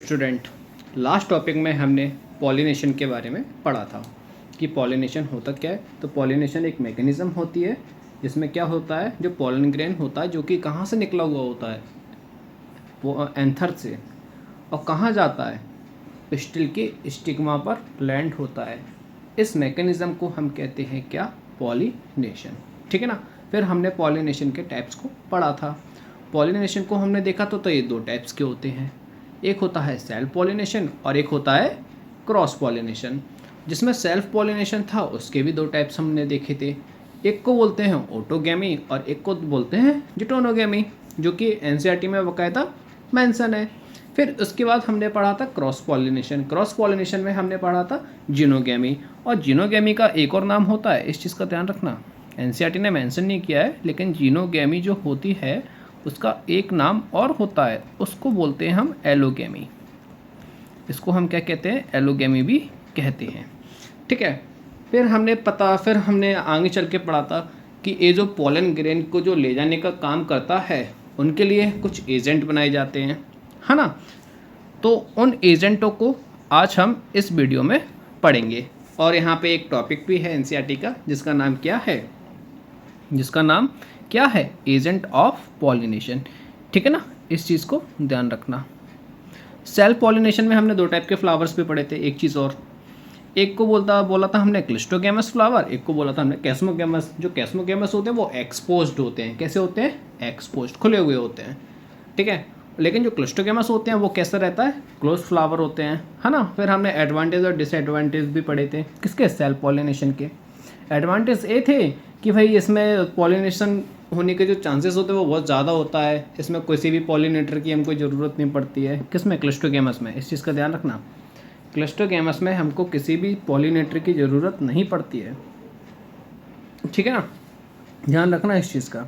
Student, last topic में हमने pollination के बारे में पढ़ा था कि पॉलिनेशन होता क्या है। तो पॉलिनेशन एक मैकेनिज़्म होती है जिसमें क्या होता है, जो पॉलन ग्रेन होता है जो कि कहाँ से निकला हुआ होता है, वो एंथर से, और कहाँ जाता है, पिस्टिल के स्टिग्मा पर लैंड होता है। इस मैकेनिज़्म को हम कहते हैं क्या, पॉलिनेशन। ठीक है ना। फिर हमने पॉलिनेशन के टाइप्स को पढ़ा था। पॉलिनेशन को हमने देखा तो ये दो टाइप्स के होते हैं, एक होता है सेल्फ पॉलिनेशन और एक होता है क्रॉस पॉलिनेशन। जिसमें सेल्फ पॉलिनेशन था उसके भी दो टाइप्स हमने देखे थे, एक को बोलते हैं ऑटोगैमी और एक को बोलते हैं जिटोनोगैमी, जो कि एनसीईआरटी में बाकायदा मेंशन है। फिर उसके बाद हमने पढ़ा था क्रॉस पॉलिनेशन। क्रॉस पॉलिनेशन में हमने पढ़ा था जिनोगैमी, और जिनोगैमी का एक और नाम होता है, इस चीज़ का ध्यान रखना, एनसीईआरटी ने मेंशन नहीं किया है, लेकिन जिनोगैमी जो होती है उसका एक नाम और होता है, उसको बोलते हैं हम एलोगैमी। इसको हम क्या कहते हैं, एलोगैमी भी कहते हैं। ठीक है। फिर हमने आगे चल के पढ़ा था कि ये जो पोलन ग्रेन को जो ले जाने का काम करता है उनके लिए कुछ एजेंट बनाए जाते हैं, है ना। तो उन एजेंटों को आज हम इस वीडियो में पढ़ेंगे। और यहाँ पे एक टॉपिक भी है एनसीईआरटी का जिसका नाम क्या है, एजेंट ऑफ पॉलिनेशन। ठीक है ना, इस चीज़ को ध्यान रखना। सेल्फ पॉलिनेशन में हमने दो टाइप के फ्लावर्स पे पढ़े थे। एक चीज़ और, एक को बोला था हमने क्लिस्टोगैमस फ्लावर, एक को बोला था हमने कैस्मोगैमस। जो कैस्मोगैमस होते हैं वो एक्सपोज्ड होते हैं। कैसे होते हैं, एक्सपोज्ड, खुले हुए होते हैं। ठीक है। लेकिन जो क्लिस्टोगैमस होते हैं वो कैसा रहता है, क्लोज फ्लावर होते हैं, है ना। फिर हमने एडवांटेज और डिसएडवांटेज भी पढ़े थे किसके, सेल्फ पॉलिनेशन के। एडवांटेज ये थे कि भाई इसमें पॉलिनेशन होने के जो चांसेस होते हैं वो बहुत ज़्यादा होता है, इसमें किसी भी पॉलिनेटर की हमको ज़रूरत नहीं पड़ती है। किसमें, क्लिस्टोगैमस में। इस चीज़ का ध्यान रखना, क्लिस्टोगैमस में हमको किसी भी पॉलिनेटर की ज़रूरत नहीं पड़ती है। ठीक है ना, ध्यान रखना इस चीज़ का।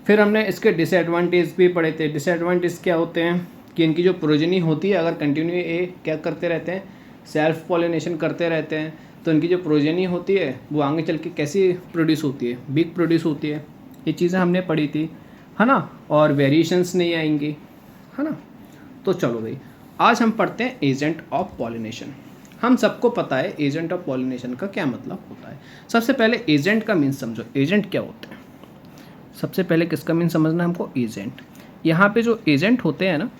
फिर हमने इसके डिसएडवांटेज भी पढ़े थे। डिसएडवांटेज क्या होते हैं कि इनकी जो प्रोजेनी होती है, अगर कंटिन्यू ये क्या करते रहते हैं, सेल्फ पॉलिनेशन करते रहते हैं, तो इनकी जो प्रोजेनी होती है वो आगे चल के कैसी प्रोड्यूस होती है, बिग प्रोड्यूस होती है। ये चीज़ें हमने पढ़ी थी, है ना। और वेरिएशंस नहीं आएंगी, है ना। तो चलो भाई, आज हम पढ़ते हैं एजेंट ऑफ पॉलिनेशन। हम सबको पता है एजेंट ऑफ पॉलिनेशन का क्या मतलब होता है। सबसे पहले एजेंट का मीन समझो, एजेंट क्या होता है। सबसे पहले किसका मीन समझना है हमको, एजेंट। यहाँ पे जो एजेंट होते हैं ना,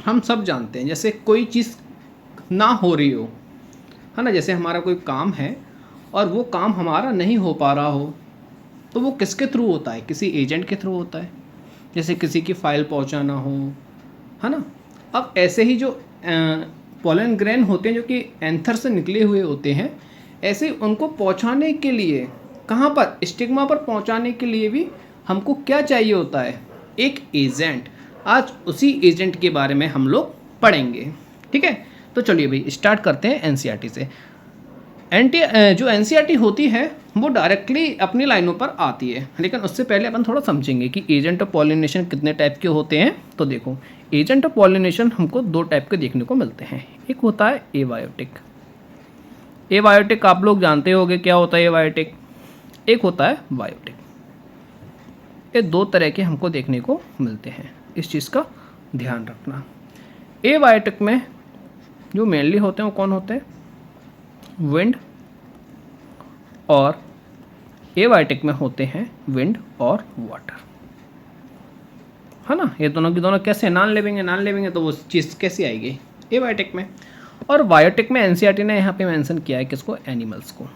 हम सब जानते हैं, जैसे कोई चीज़ ना हो रही हो, है ना। जैसे हमारा कोई काम है और वो काम हमारा नहीं हो पा रहा हो, तो वो किसके थ्रू होता है, किसी एजेंट के थ्रू होता है। जैसे किसी की फाइल पहुंचाना हो, है ना। अब ऐसे ही जो पोलन ग्रेन होते हैं जो कि एंथर से निकले हुए होते हैं, ऐसे उनको पहुंचाने के लिए कहाँ पर, स्टिग्मा पर पहुंचाने के लिए भी हमको क्या चाहिए होता है, एक एजेंट। आज उसी एजेंट के बारे में हम लोग पढ़ेंगे। ठीक है। तो चलिए भाई स्टार्ट करते हैं एनसीईआरटी से। जो एनसीईआरटी होती है वो डायरेक्टली अपनी लाइनों पर आती है, लेकिन उससे पहले अपन थोड़ा समझेंगे कि एजेंट ऑफ पॉलिनेशन कितने टाइप के होते हैं। तो देखो, एजेंट ऑफ पॉलिनेशन हमको दो टाइप के देखने को मिलते हैं। एक होता है एबायोटिक। एबायोटिक आप लोग जानते होंगे क्या होता है एबायोटिक। एक होता है बायोटिक। ये दो तरह के हमको देखने को मिलते हैं, इस चीज़ का ध्यान रखना। एबायोटिक में जो मेनली होते हैं वो कौन होते हैं, विंड, और एबायोटिक में होते हैं विंड और वाटर, है ना। ये दोनों की दोनों कैसे, नॉन लिविंग है, तो वो चीज़ कैसे आएगी एबायोटिक में। और बायोटिक में एनसीईआरटी ने यहाँ पे मेंशन किया है किसको, एनिमल्स को।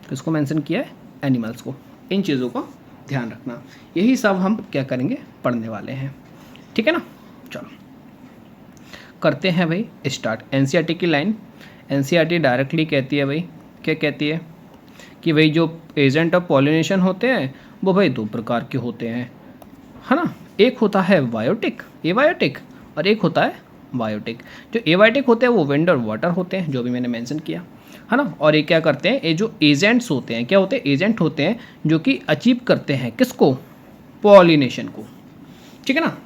किसको मेंशन किया है, एनिमल्स को। इन चीज़ों का ध्यान रखना, यही सब हम क्या करेंगे, पढ़ने वाले हैं। ठीक है ना। चलो करते हैं भाई स्टार्ट। एनसीईआरटी की लाइन, एनसीईआरटी डायरेक्टली कहती है भाई, क्या कहती है कि भाई जो एजेंट ऑफ पॉलिनेशन होते हैं वो भाई दो प्रकार के होते हैं, है ना। एक होता है बायोटिक, एबायोटिक, और एक होता है बायोटिक। जो एबायोटिक होते हैं वो विंड और वाटर होते हैं, जो भी मैंने मेंशन किया, है ना। और ये क्या करते हैं, ये जो एजेंट्स होते हैं, क्या होते हैं, एजेंट होते हैं जो कि अचीव करते हैं किसको, पॉलिनेशन को। ठीक है ना,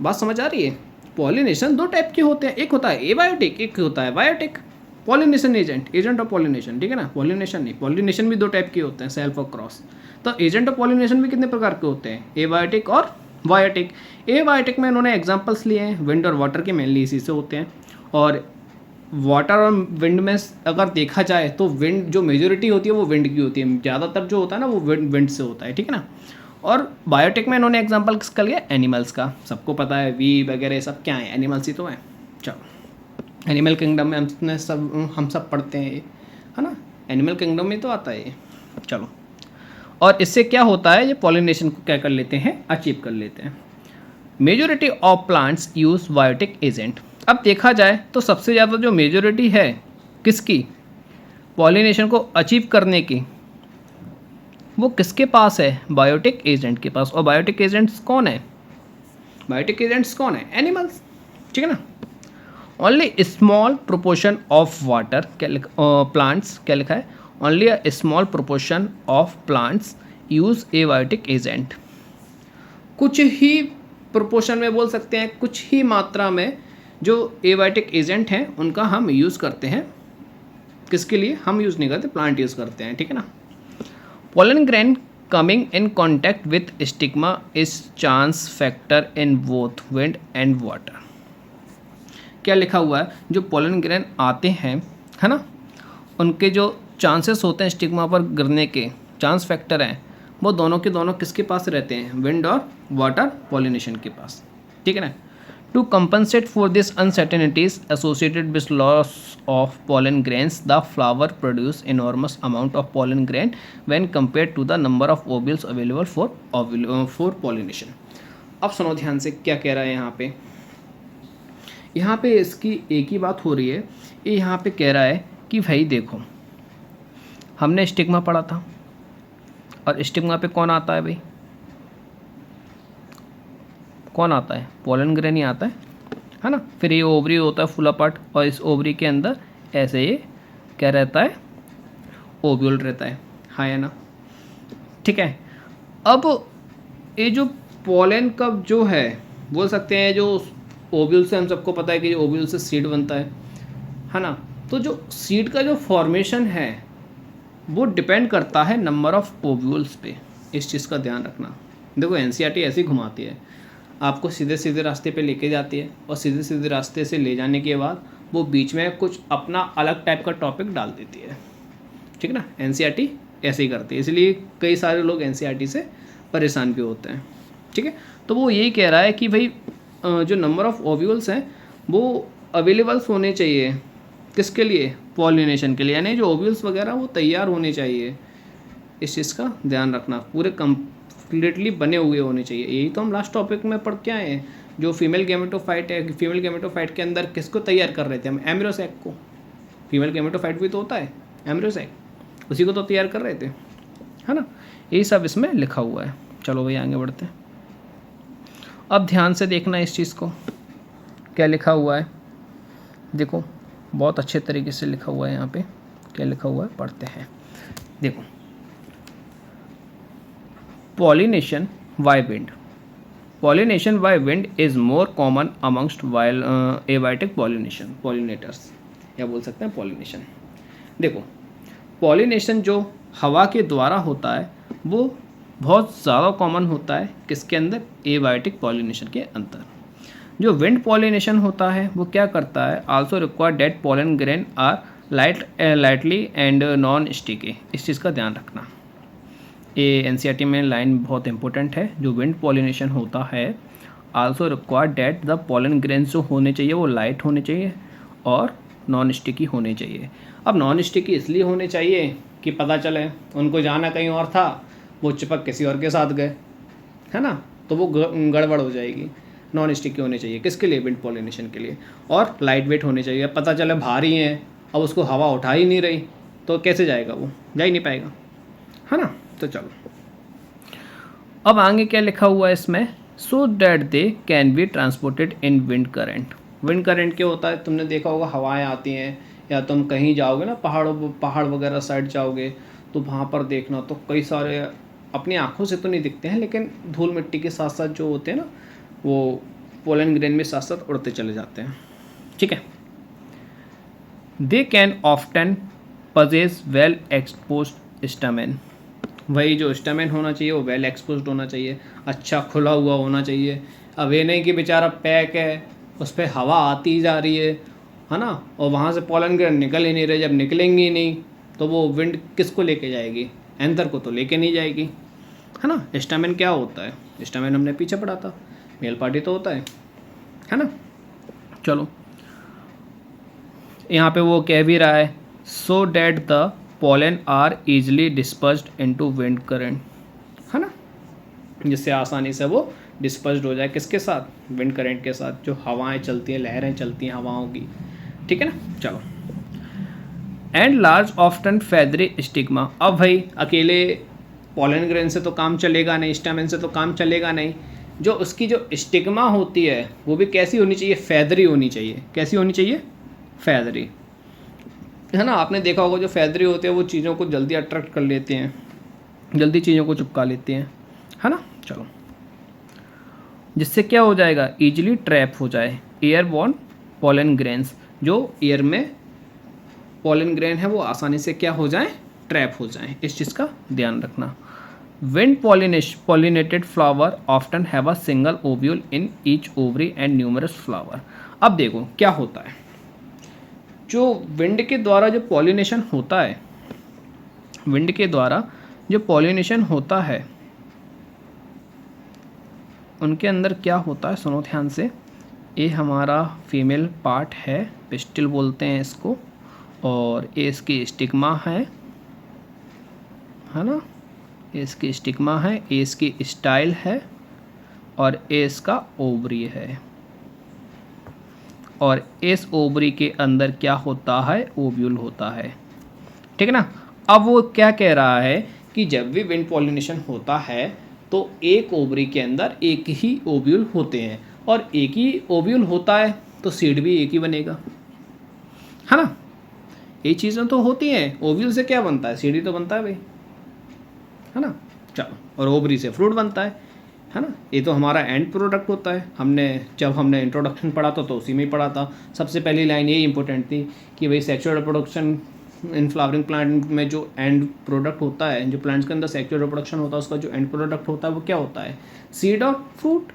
बात समझ आ रही है। पॉलिनेशन दो टाइप के होते हैं, एक होता है एबायोटिक, एक होता है biotic. Pollination agent, agent of pollination. ठीक है ना, पॉलिनेशन नहीं, पॉलिनेशन भी दो टाइप के होते हैं, सेल्फ और क्रॉस। तो एजेंट ऑफ पॉलिनेशन भी कितने प्रकार के होते हैं, एबायोटिक और बायोटिक, ए बायोटिक में इन्होंने एग्जांपल्स लिए हैं विंड और वाटर के, मेनली इसी से होते हैं। और वाटर और विंड में अगर देखा जाए तो विंड जो मेजोरिटी होती है वो विंड की होती है, ज़्यादातर जो होता है ना वो विंड से होता है, ठीक है ना। और बायोटिक में इन्होंने एग्जांपल किसका लिया, एनिमल्स का। सबको पता है वी वगैरह सब क्या है, एनिमल्स ही तो हैं। चलो, एनिमल किंगडम में हम सब पढ़ते हैं, है ना, एनिमल किंगडम में तो आता है ये। चलो, और इससे क्या होता है, ये पॉलिनेशन को क्या कर लेते हैं, अचीव कर लेते हैं। Majority of plants use biotic agent. अब देखा जाए तो सबसे ज़्यादा जो मेजोरिटी है किसकी, पॉलिनेशन को अचीव करने की, वो किसके पास है, बायोटिक एजेंट के पास। और बायोटिक एजेंट्स कौन है, बायोटिक एजेंट्स कौन है, एनिमल्स, ठीक है ना। Only small proportion of water plants, क्या लिखा है, only a small proportion of plants use a biotic agent. कुछ ही प्रोपोर्शन में बोल सकते हैं, कुछ ही मात्रा में जो एबायोटिक एजेंट हैं उनका हम यूज़ करते हैं। किसके लिए हम यूज़ नहीं करते, प्लांट यूज़ करते हैं, ठीक है ना। Pollen grain coming in contact with stigma is chance factor in both wind and water. क्या लिखा हुआ है, जो पोलन ग्रेन आते हैं, है ना, उनके जो चांसेस होते हैं स्टिग्मा पर गिरने के, चांस फैक्टर हैं, वो दोनों के दोनों किसके पास रहते हैं, विंड और वाटर पॉलिनेशन के पास, ठीक है ना। To compensate for this uncertainties associated with loss of pollen grains, the flower produce enormous amount of pollen grain when compared to the number of ovules available for pollination। अब सुनो ध्यान से क्या कह रहा है यहाँ पे इसकी एक ही बात हो रही है। ये यहाँ पे कह रहा है कि भाई देखो, हमने स्टिग्मा पढ़ा था, और स्टिग्मा पे कौन आता है भाई, कौन आता है, पोलन ग्रेन ही आता है ना। फिर ये ओवरी होता है फुल अपार्ट, और इस ओवरी के अंदर ऐसे ये क्या रहता है, ओव्यूल रहता है, हाँ या ना, ठीक है। अब ये जो पोलन का जो है, बोल सकते हैं जो ओव्यूल से, हम सबको पता है कि ओव्यूल से सीड बनता है ना। तो जो सीड का जो फॉर्मेशन है वो डिपेंड करता है नंबर ऑफ ओव्यूल्स पे। इस चीज़ का ध्यान रखना। देखो एनसीईआरटी ऐसे ही घुमाती है, आपको सीधे सीधे रास्ते पे लेके जाती है, और सीधे सीधे रास्ते से ले जाने के बाद वो बीच में कुछ अपना अलग टाइप का टॉपिक डाल देती है, ठीक है ना। एनसीईआरटी ऐसे ही करती है, इसलिए कई सारे लोग एनसीईआरटी से परेशान भी होते हैं, ठीक है। तो वो यही कह रहा है कि भाई जो नंबर ऑफ ओव्यूल्स हैं वो अवेलेबल्स होने चाहिए, किसके लिए, पॉलिनेशन के लिए, यानी जो ओव्यूल्स वगैरह वो तैयार होने चाहिए। इस चीज़ का ध्यान रखना, पूरे कंप्लीटली बने हुए होने चाहिए। यही तो हम लास्ट टॉपिक में पढ़ के आए हैं, जो फीमेल गैमेटोफाइट है, फीमेल गैमेटोफाइट के अंदर किसको तैयार कर रहे थे हम, एम्ब्रियोसैक को। फीमेल गैमेटोफाइट भी तो होता है एम्ब्रियोसैक, उसी को तो तैयार कर रहे थे, है ना। यही सब इसमें लिखा हुआ है। चलो भाई आगे बढ़ते हैं। अब ध्यान से देखना इस चीज़ को, क्या लिखा हुआ है, देखो बहुत अच्छे तरीके से लिखा हुआ है। यहाँ पे क्या लिखा हुआ है, पढ़ते हैं। देखो, pollination by wind, pollination by wind is more common amongst abiotic pollinators, या बोल सकते हैं पॉलिनेशन। देखो, पॉलिनेशन जो हवा के द्वारा होता है वो बहुत ज़्यादा कॉमन होता है किसके अंदर, एबायोटिक पॉलिनेशन के अंदर। जो विंड पॉलिनेशन होता है वो क्या करता है, also require that pollen grain are lightly and non sticky. इस चीज़ का ध्यान रखना, ये एनसीईआरटी में लाइन बहुत इंपॉर्टेंट है। जो विंड पॉलिनेशन होता है, also require that the pollen grains जो होने चाहिए वो लाइट होने चाहिए और नॉन स्टिकी होने चाहिए। अब नॉन स्टिकी इसलिए होने चाहिए कि पता चले उनको जाना कहीं और था, वो चिपक किसी और के साथ गए, है ना, तो वो गड़बड़ हो जाएगी। नॉन स्टिकी होने चाहिए किसके लिए, विंड पॉलिनेशन के लिए। और लाइट वेट होने चाहिए, पता चले भारी हैं, अब उसको हवा उठा ही नहीं रही तो कैसे जाएगा, वो जा ही नहीं पाएगा, है ना। तो चलो अब आगे क्या लिखा हुआ है इसमें, so that they can be transported in wind current. Wind current क्या होता है, तुमने देखा होगा, हवाएं आती हैं, या तुम कहीं जाओगे ना, पहाड़ वगैरह साइड जाओगे तो वहाँ पर देखना तो कई सारे, अपनी आँखों से तो नहीं दिखते हैं, लेकिन धूल मिट्टी के साथ साथ जो होते हैं ना, वो पोलन ग्रेन में साथ साथ उड़ते चले जाते हैं, ठीक है। They can often possess well exposed stamen. वही जो स्टैमेन होना चाहिए वो वेल एक्सपोज्ड होना चाहिए, अच्छा खुला हुआ होना चाहिए। अब ये नहीं कि बेचारा पैक है, उस पर हवा आती जा रही है ना, और वहाँ से पॉलन ग्रेन निकल ही नहीं रहे। जब निकलेंगी ही नहीं तो वो विंड किसको लेके जाएगी? एंथर को तो लेके नहीं जाएगी, है ना। स्टैमेन क्या होता है? स्टैमेन हमने पीछे पढ़ा था, मेल पार्टी तो होता है ना। चलो यहाँ पे वो कह भी रहा है, so that the pollen are easily dispersed into wind current, है ना, जिससे आसानी से वो डिस्पर्स्ड हो जाए किसके साथ? विंड करंट के साथ, जो हवाएं चलती हैं, लहरें चलती हैं हवाओं की, ठीक है ना। चलो, and large often feathery stigma. अब भाई अकेले पोलन ग्रेन से तो काम चलेगा नहीं, स्टैमेन से तो काम चलेगा नहीं, जो उसकी जो स्टिग्मा होती है वो भी कैसी होनी चाहिए? फेदरी होनी चाहिए। कैसी होनी चाहिए? फेदरी, है ना। आपने देखा होगा जो फेदरी होते हैं वो चीज़ों को जल्दी अट्रैक्ट कर लेते हैं, जल्दी चीज़ों को चिपका लेते हैं, है ना। चलो, जिससे क्या हो जाएगा? ईजिली ट्रैप हो जाए एयरबॉर्न पोलन ग्रेन्स, जो एयर में पोलन ग्रेन है वो आसानी से क्या हो जाए? ट्रैप हो जाए। इस चीज़ का ध्यान रखना। Wind pollinated flower often have a single ovule in each ovary and numerous flower। अब देखो क्या होता है, जो विंड के द्वारा जो पॉलिनेशन होता है, विंड के द्वारा जो पॉलिनेशन होता है उनके अंदर क्या होता है? सुनो ध्यान से। ये हमारा फीमेल पार्ट है, पिस्टिल बोलते हैं इसको, और ये इसकी स्टिग्मा है ना, ये इसकी स्टिग्मा है, ये इसकी स्टाइल है, और ये इसका ओवरी है, और इस ओवरी के अंदर क्या होता है? ओव्यूल होता है, ठीक है ना। अब वो क्या कह रहा है कि जब भी विंड पॉलिनेशन होता है तो एक ओवरी के अंदर एक ही ओव्यूल होते हैं, और एक ही ओव्यूल होता है तो सीड भी एक ही बनेगा, है ना। ये चीज़ें तो होती हैं, ओव्यूल से क्या बनता है? सीड ही तो बनता है भाई, है ना। चलो, और ओवरी से फ्रूट बनता है ना। ये तो हमारा एंड प्रोडक्ट होता है। जब हमने इंट्रोडक्शन पढ़ा था तो उसी में ही पढ़ा था। सबसे पहली लाइन यही इंपॉर्टेंट थी कि भाई sexual reproduction in flowering plant में जो एंड प्रोडक्ट होता है, जो प्लांट्स के अंदर सेक्सुअल रिप्रोडक्शन होता है, उसका जो एंड प्रोडक्ट होता है वो क्या होता है? सीड और फ्रूट।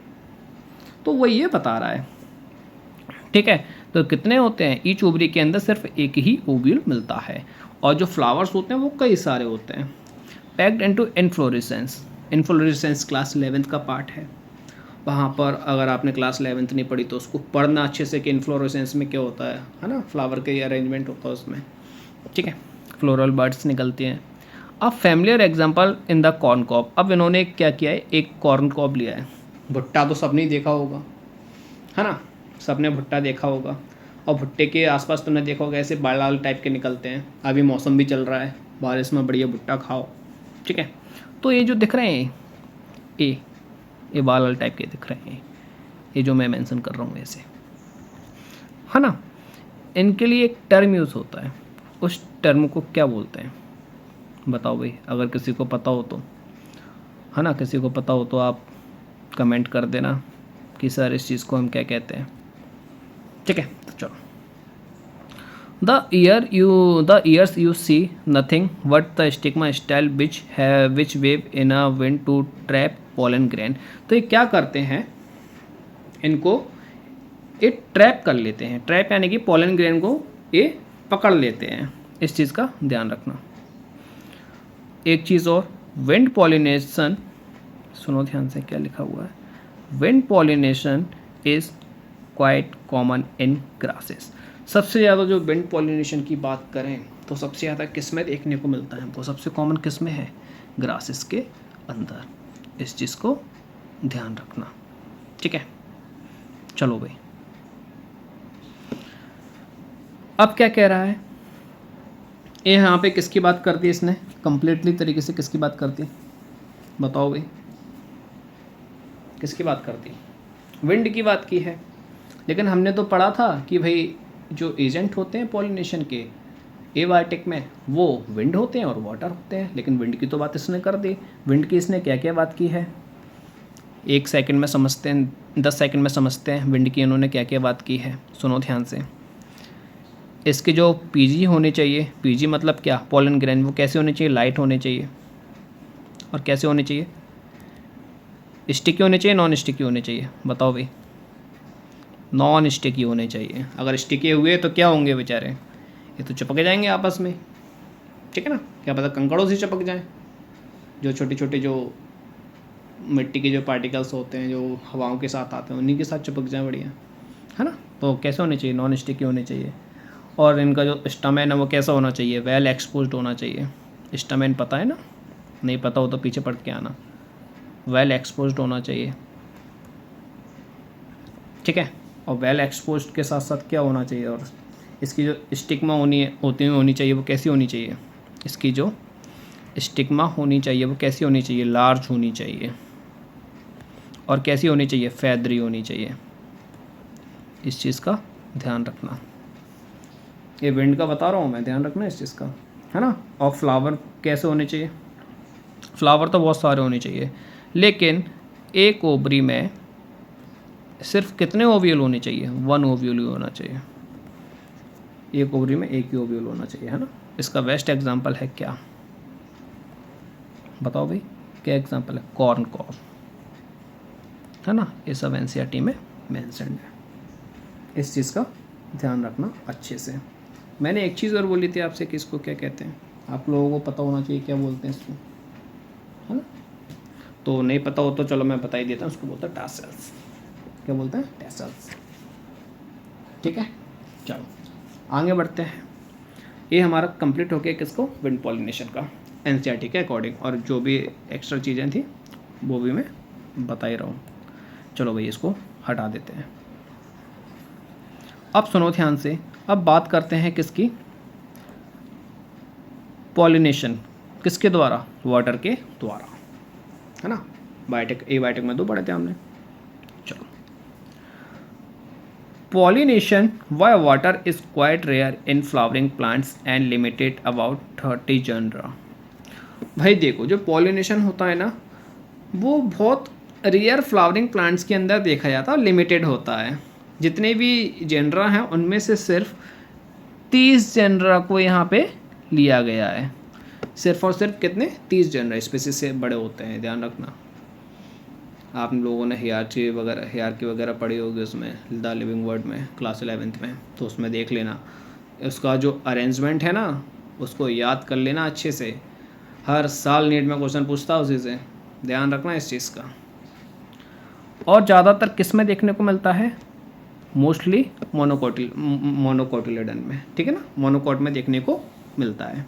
तो वो ये बता रहा है, ठीक है। तो कितने होते हैं? ईच ओवरी के अंदर सिर्फ एक ही ओव्यूल मिलता है, और जो फ्लावर्स होते हैं वो कई सारे होते हैं। Packed into inflorescence. Inflorescence class 11th का पार्ट है, वहाँ पर अगर आपने क्लास 11th नहीं पढ़ी तो उसको पढ़ना अच्छे से कि इनफ्लोरेसेंस में क्या होता है ना। फ्लावर के अरेंजमेंट होता है उसमें, ठीक है। फ्लोरल बर्ड्स निकलती हैं। अब familiar example in the corn cob. अब इन्होंने क्या किया है? एक कॉर्न कॉब लिया है। भुट्टा तो सबने देखा होगा, है ना, सबने भुट्टा देखा होगा, और भुट्टे के आसपास तुमने देखा होगा ऐसे बाल लाल टाइप के निकलते हैं। अभी मौसम भी चल रहा है, बारिश में बढ़िया भुट्टा खाओ, ठीक है। तो ये जो दिख रहे हैं ये बाल लाल टाइप के दिख रहे हैं, ये जो मैं मेंशन कर रहा हूँ ऐसे, है ना। इनके लिए एक टर्म यूज़ होता है, उस टर्म को क्या बोलते हैं? बताओ भाई, अगर किसी को पता हो तो, है ना, किसी को पता हो तो आप कमेंट कर देना कि सर इस चीज़ को हम क्या कहते हैं, ठीक है। तो चलो, the ears you see nothing but the stigma style which wave in a wind to trap pollen grain। तो ये क्या करते हैं? इनको ये ट्रैप कर लेते हैं। ट्रैप यानी कि पोलन ग्रेन को ये पकड़ लेते हैं। इस चीज़ का ध्यान रखना। एक चीज़ और, विंड पॉलिनेशन, सुनो ध्यान से क्या लिखा हुआ है। Wind pollination is quite common in grasses. सबसे ज़्यादा जो विंड पॉलिनेशन की बात करें तो सबसे ज़्यादा किस में देखने को मिलता है हमको? सबसे कॉमन किस में है? ग्रासेस के अंदर। इस चीज़ को ध्यान रखना, ठीक है। चलो भाई, अब क्या कह रहा है ये? यहाँ पे किसकी बात करती है इसने? कंप्लीटली तरीके से किसकी बात करती है? बताओ भाई, किसकी बात करती है? विंड की बात की है। लेकिन हमने तो पढ़ा था कि भाई जो एजेंट होते हैं पॉलिनेशन के एबायोटिक में, वो विंड होते हैं और वाटर होते हैं। लेकिन विंड की तो बात इसने कर दी। विंड की इसने क्या क्या बात की है? 1 सेकंड में समझते हैं, 10 सेकंड में समझते हैं विंड की इन्होंने क्या क्या बात की है। सुनो ध्यान से। इसके जो पीजी होने चाहिए, पीजी मतलब क्या? पोलन ग्रेन, वो कैसे होने चाहिए? लाइट होने चाहिए, और कैसे होने चाहिए? स्टिकी होने चाहिए, नॉन स्टिकी होने चाहिए? बताओ भाई। नॉन स्टिकी होने चाहिए। अगर स्टिकी हुए तो क्या होंगे बेचारे, ये तो चिपक जाएंगे आपस में, ठीक है ना। क्या पता कंकड़ों से चिपक जाएं, जो छोटे छोटे जो मिट्टी के जो पार्टिकल्स होते हैं जो हवाओं के साथ आते हैं उन्हीं के साथ चिपक जाएं, बढ़िया, है ना। तो कैसे होने चाहिए? नॉन स्टिकी होने चाहिए। और इनका जो स्टमेन है वो कैसा होना चाहिए? वेल एक्सपोज्ड होना चाहिए। स्टमेन पता है ना? नहीं पता हो तो पीछे पढ़ के आना। वेल एक्सपोज्ड होना चाहिए, ठीक है। और वेल एक्सपोज्ड के साथ साथ क्या होना चाहिए? और इसकी जो स्टिग्मा होनी चाहिए वो कैसी होनी चाहिए? इसकी जो स्टिग्मा होनी चाहिए वो कैसी होनी चाहिए? लार्ज होनी चाहिए। और कैसी होनी चाहिए? फैदरी होनी चाहिए। इस चीज़ का ध्यान रखना। ये विंड का बता रहा हूँ मैं, ध्यान रखना इस चीज़ का, है ना। और फ्लावर कैसे होने चाहिए? फ्लावर तो बहुत सारे होने चाहिए, लेकिन एक ओवरी में सिर्फ कितने ओव्यूल होने चाहिए? 1 ओव्यूल ही होना चाहिए। एक ओवरी में एक ही ओव्यूल होना चाहिए, है ना। इसका बेस्ट एग्जांपल है क्या? बताओ भाई, क्या एग्जांपल है? कॉर्न कॉर्न, है ना। ये सब एनसीईआरटी में मेंशन्ड है। इस चीज़ का ध्यान रखना अच्छे से। मैंने एक चीज़ और बोली थी आपसे कि इसको क्या कहते हैं, आप लोगों को पता होना चाहिए क्या बोलते हैं इसको, है ना। तो नहीं पता हो तो चलो मैं बता ही देता हूँ, उसको बोलते हैं टैसल्स। क्या बोलते हैं? टैसल्स, ठीक है। चलो आगे बढ़ते हैं। ये हमारा कंप्लीट हो गया किसको? विंड पॉलिनेशन का, एनसीईआरटी के अकॉर्डिंग। और जो भी एक्स्ट्रा चीज़ें थी वो भी मैं बता ही रहा हूँ। चलो भाई इसको हटा देते हैं। अब सुनो ध्यान से, अब बात करते हैं किसकी? पॉलिनेशन किसके द्वारा? वाटर के द्वारा, है ना। बायोटेक ए बायोटेक में 2 पढ़े थे हमने। चलो, pollination by water is quite rare in flowering plants and limited about 30 genera. भाई देखो, जो पॉलिनेशन होता है ना वो बहुत रेयर फ्लावरिंग प्लांट्स के अंदर देखा जाता है, लिमिटेड होता है। जितने भी जेनरा हैं उनमें से सिर्फ 30 जेनरा को यहाँ पे लिया गया है। सिर्फ और सिर्फ कितने? 30 जेनरा स्पीसीज से बड़े होते हैं, ध्यान रखना। आप लोगों ने हियार्ची वगैरह पढ़ी होगी उसमें, द लिविंग वर्ल्ड में, क्लास 11th में, तो उसमें देख लेना। उसका जो अरेंजमेंट है ना उसको याद कर लेना अच्छे से। हर साल नीट में क्वेश्चन पूछता है उसी से, ध्यान रखना इस चीज़ का। और ज़्यादातर किस में देखने को मिलता है? मोस्टली मोनोकोटिलेडन में, ठीक है ना। मोनोकोट में देखने को मिलता है।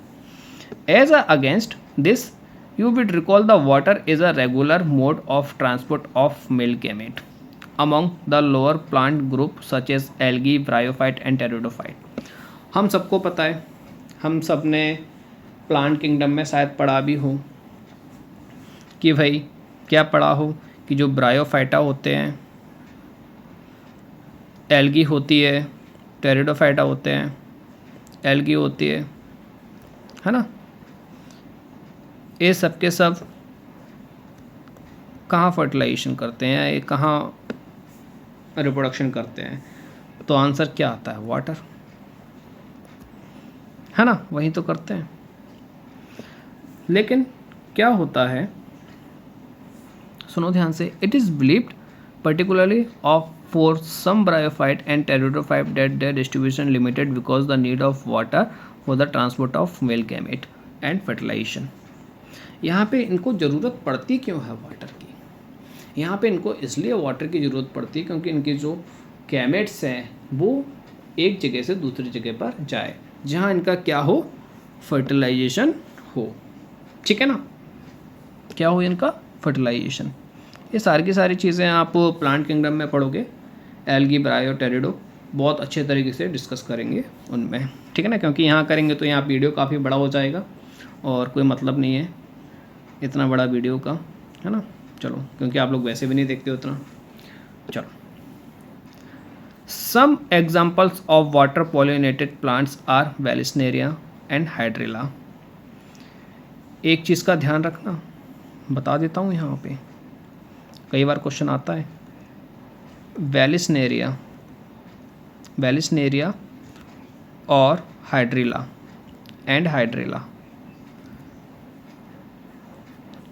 As against this you would recall the water is a regular mode of transport of male gamete among the lower plant group such as algae, bryophyte and pteridophyte। हम सबको पता है, हम सब ने प्लांट किंगडम में शायद पढ़ा भी हो कि भाई क्या पढ़ा हो कि जो ब्रायोफाइटा होते हैं, एल्गी होती है, टेरिडोफाइटा होते हैं, एल्गी होती है ना। ये सब के सब कहाँ फर्टिलाइजेशन करते हैं, ये कहाँ रिप्रोडक्शन करते हैं? तो आंसर क्या आता है? वाटर, है ना, वही तो करते हैं। लेकिन क्या होता है, सुनो ध्यान से। It is believed particularly of for some bryophyte and pteridophyte that their distribution limited because the need of water for the transport of male gamete and fertilization। यहाँ पे इनको ज़रूरत पड़ती क्यों है वाटर की? यहाँ पे इनको इसलिए वाटर की ज़रूरत पड़ती है क्योंकि इनके जो गैमेट्स हैं वो एक जगह से दूसरी जगह पर जाए जहाँ इनका क्या हो? फर्टिलाइजेशन हो, ठीक है ना। क्या हो इनका? फर्टिलाइजेशन। ये सारी की सारी चीज़ें आप प्लांट किंगडम में पढ़ोगे, एल्गी, ब्रायो, टेरिडो, बहुत अच्छे तरीके से डिस्कस करेंगे उनमें, ठीक है ना। क्योंकि यहाँ करेंगे तो यहाँ वीडियो काफ़ी बड़ा हो जाएगा और कोई मतलब नहीं है इतना बड़ा वीडियो का, है ना। चलो, क्योंकि आप लोग वैसे भी नहीं देखते उतना। चलो, some examples of water pollinated plants are Vallisneria and Hydrilla. एक चीज़ का ध्यान रखना, बता देता हूँ यहाँ पे, कई बार क्वेश्चन आता है। वेलिस्नेरिया और हाइड्रिला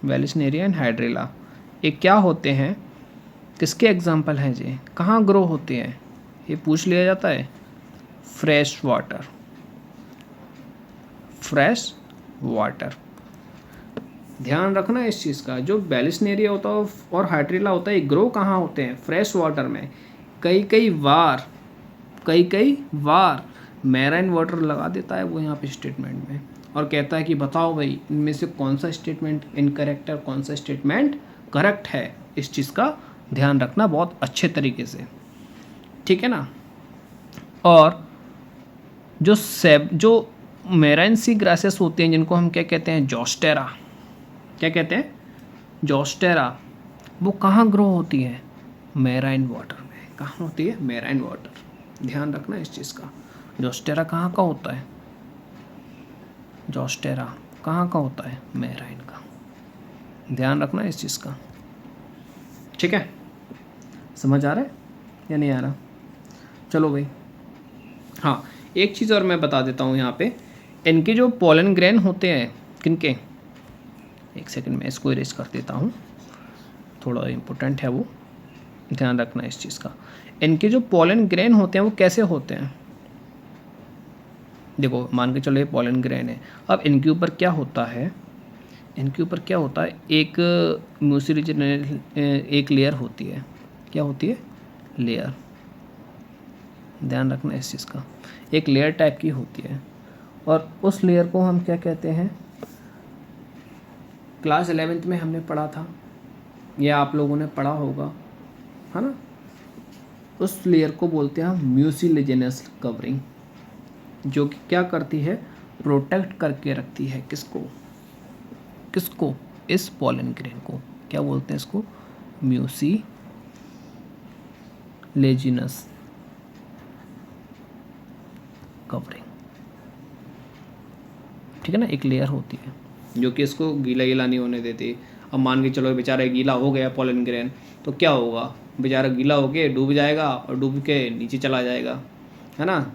वेलिस्नेरिया एंड हाइड्रेला, ये क्या होते हैं, किसके एग्जाम्पल हैं जी, कहाँ ग्रो होते हैं, ये पूछ लिया जाता है। फ्रेश वाटर, फ्रेश वाटर, ध्यान रखना इस चीज़ का। जो वेलिस्नेरिया होता है और हाइड्रेला होता है, ये ग्रो कहाँ होते हैं, फ्रेश वाटर में। कई कई बार मैराइन वाटर लगा देता है वो यहाँ पे स्टेटमेंट में, और कहता है कि बताओ भाई इनमें से कौन सा स्टेटमेंट इनकरेक्ट है और कौन सा स्टेटमेंट करेक्ट है। इस चीज़ का ध्यान रखना बहुत अच्छे तरीके से, ठीक है ना। और जो मैराइन सी ग्रासेस होते हैं जिनको हम क्या कहते हैं, जोस्टेरा, क्या कहते हैं, जोस्टेरा, वो कहाँ ग्रो होती है, मैराइन वाटर में। कहाँ होती है, मैराइन वाटर, ध्यान रखना इस चीज़ का। जोस्टेरा कहाँ का होता है, जोस्टेरा कहाँ का होता है, मैराइन का, ध्यान रखना इस चीज़ का, ठीक है। समझ आ रहा है या नहीं आ रहा? चलो भाई, हाँ एक चीज़ और मैं बता देता हूँ यहाँ पे, इनके जो पोलन ग्रेन होते हैं, किनके, एक सेकंड में इसको इरेज कर देता हूँ, थोड़ा इम्पोर्टेंट है वो, ध्यान रखना इस चीज़ का। इनके जो पोलन ग्रेन होते हैं वो कैसे होते हैं, देखो मान के चलो ये पोलन ग्रेन है, अब इनके ऊपर क्या होता है, इनके ऊपर क्या होता है, एक म्यूसिलिजिनल एक लेयर होती है, क्या होती है, लेयर, ध्यान रखना इस चीज़ का, एक लेयर टाइप की होती है, और उस लेयर को हम क्या कहते हैं, क्लास 11th में हमने पढ़ा था या आप लोगों ने पढ़ा होगा, है ना। उस लेयर को बोलते हैं म्यूसिलिजिनस कवरिंग, जो कि क्या करती है, प्रोटेक्ट करके रखती है किसको, किसको, इस पोलन ग्रेन को। क्या बोलते हैं इसको, म्यूसिलेजिनस कवरिंग, ठीक है ना। एक लेयर होती है जो कि इसको गीला गीला नहीं होने देती। अब मान के चलो बेचारा गीला हो गया पोलन ग्रेन, तो क्या होगा, बेचारा गीला होके डूब जाएगा और डूब के नीचे चला जाएगा, है ना।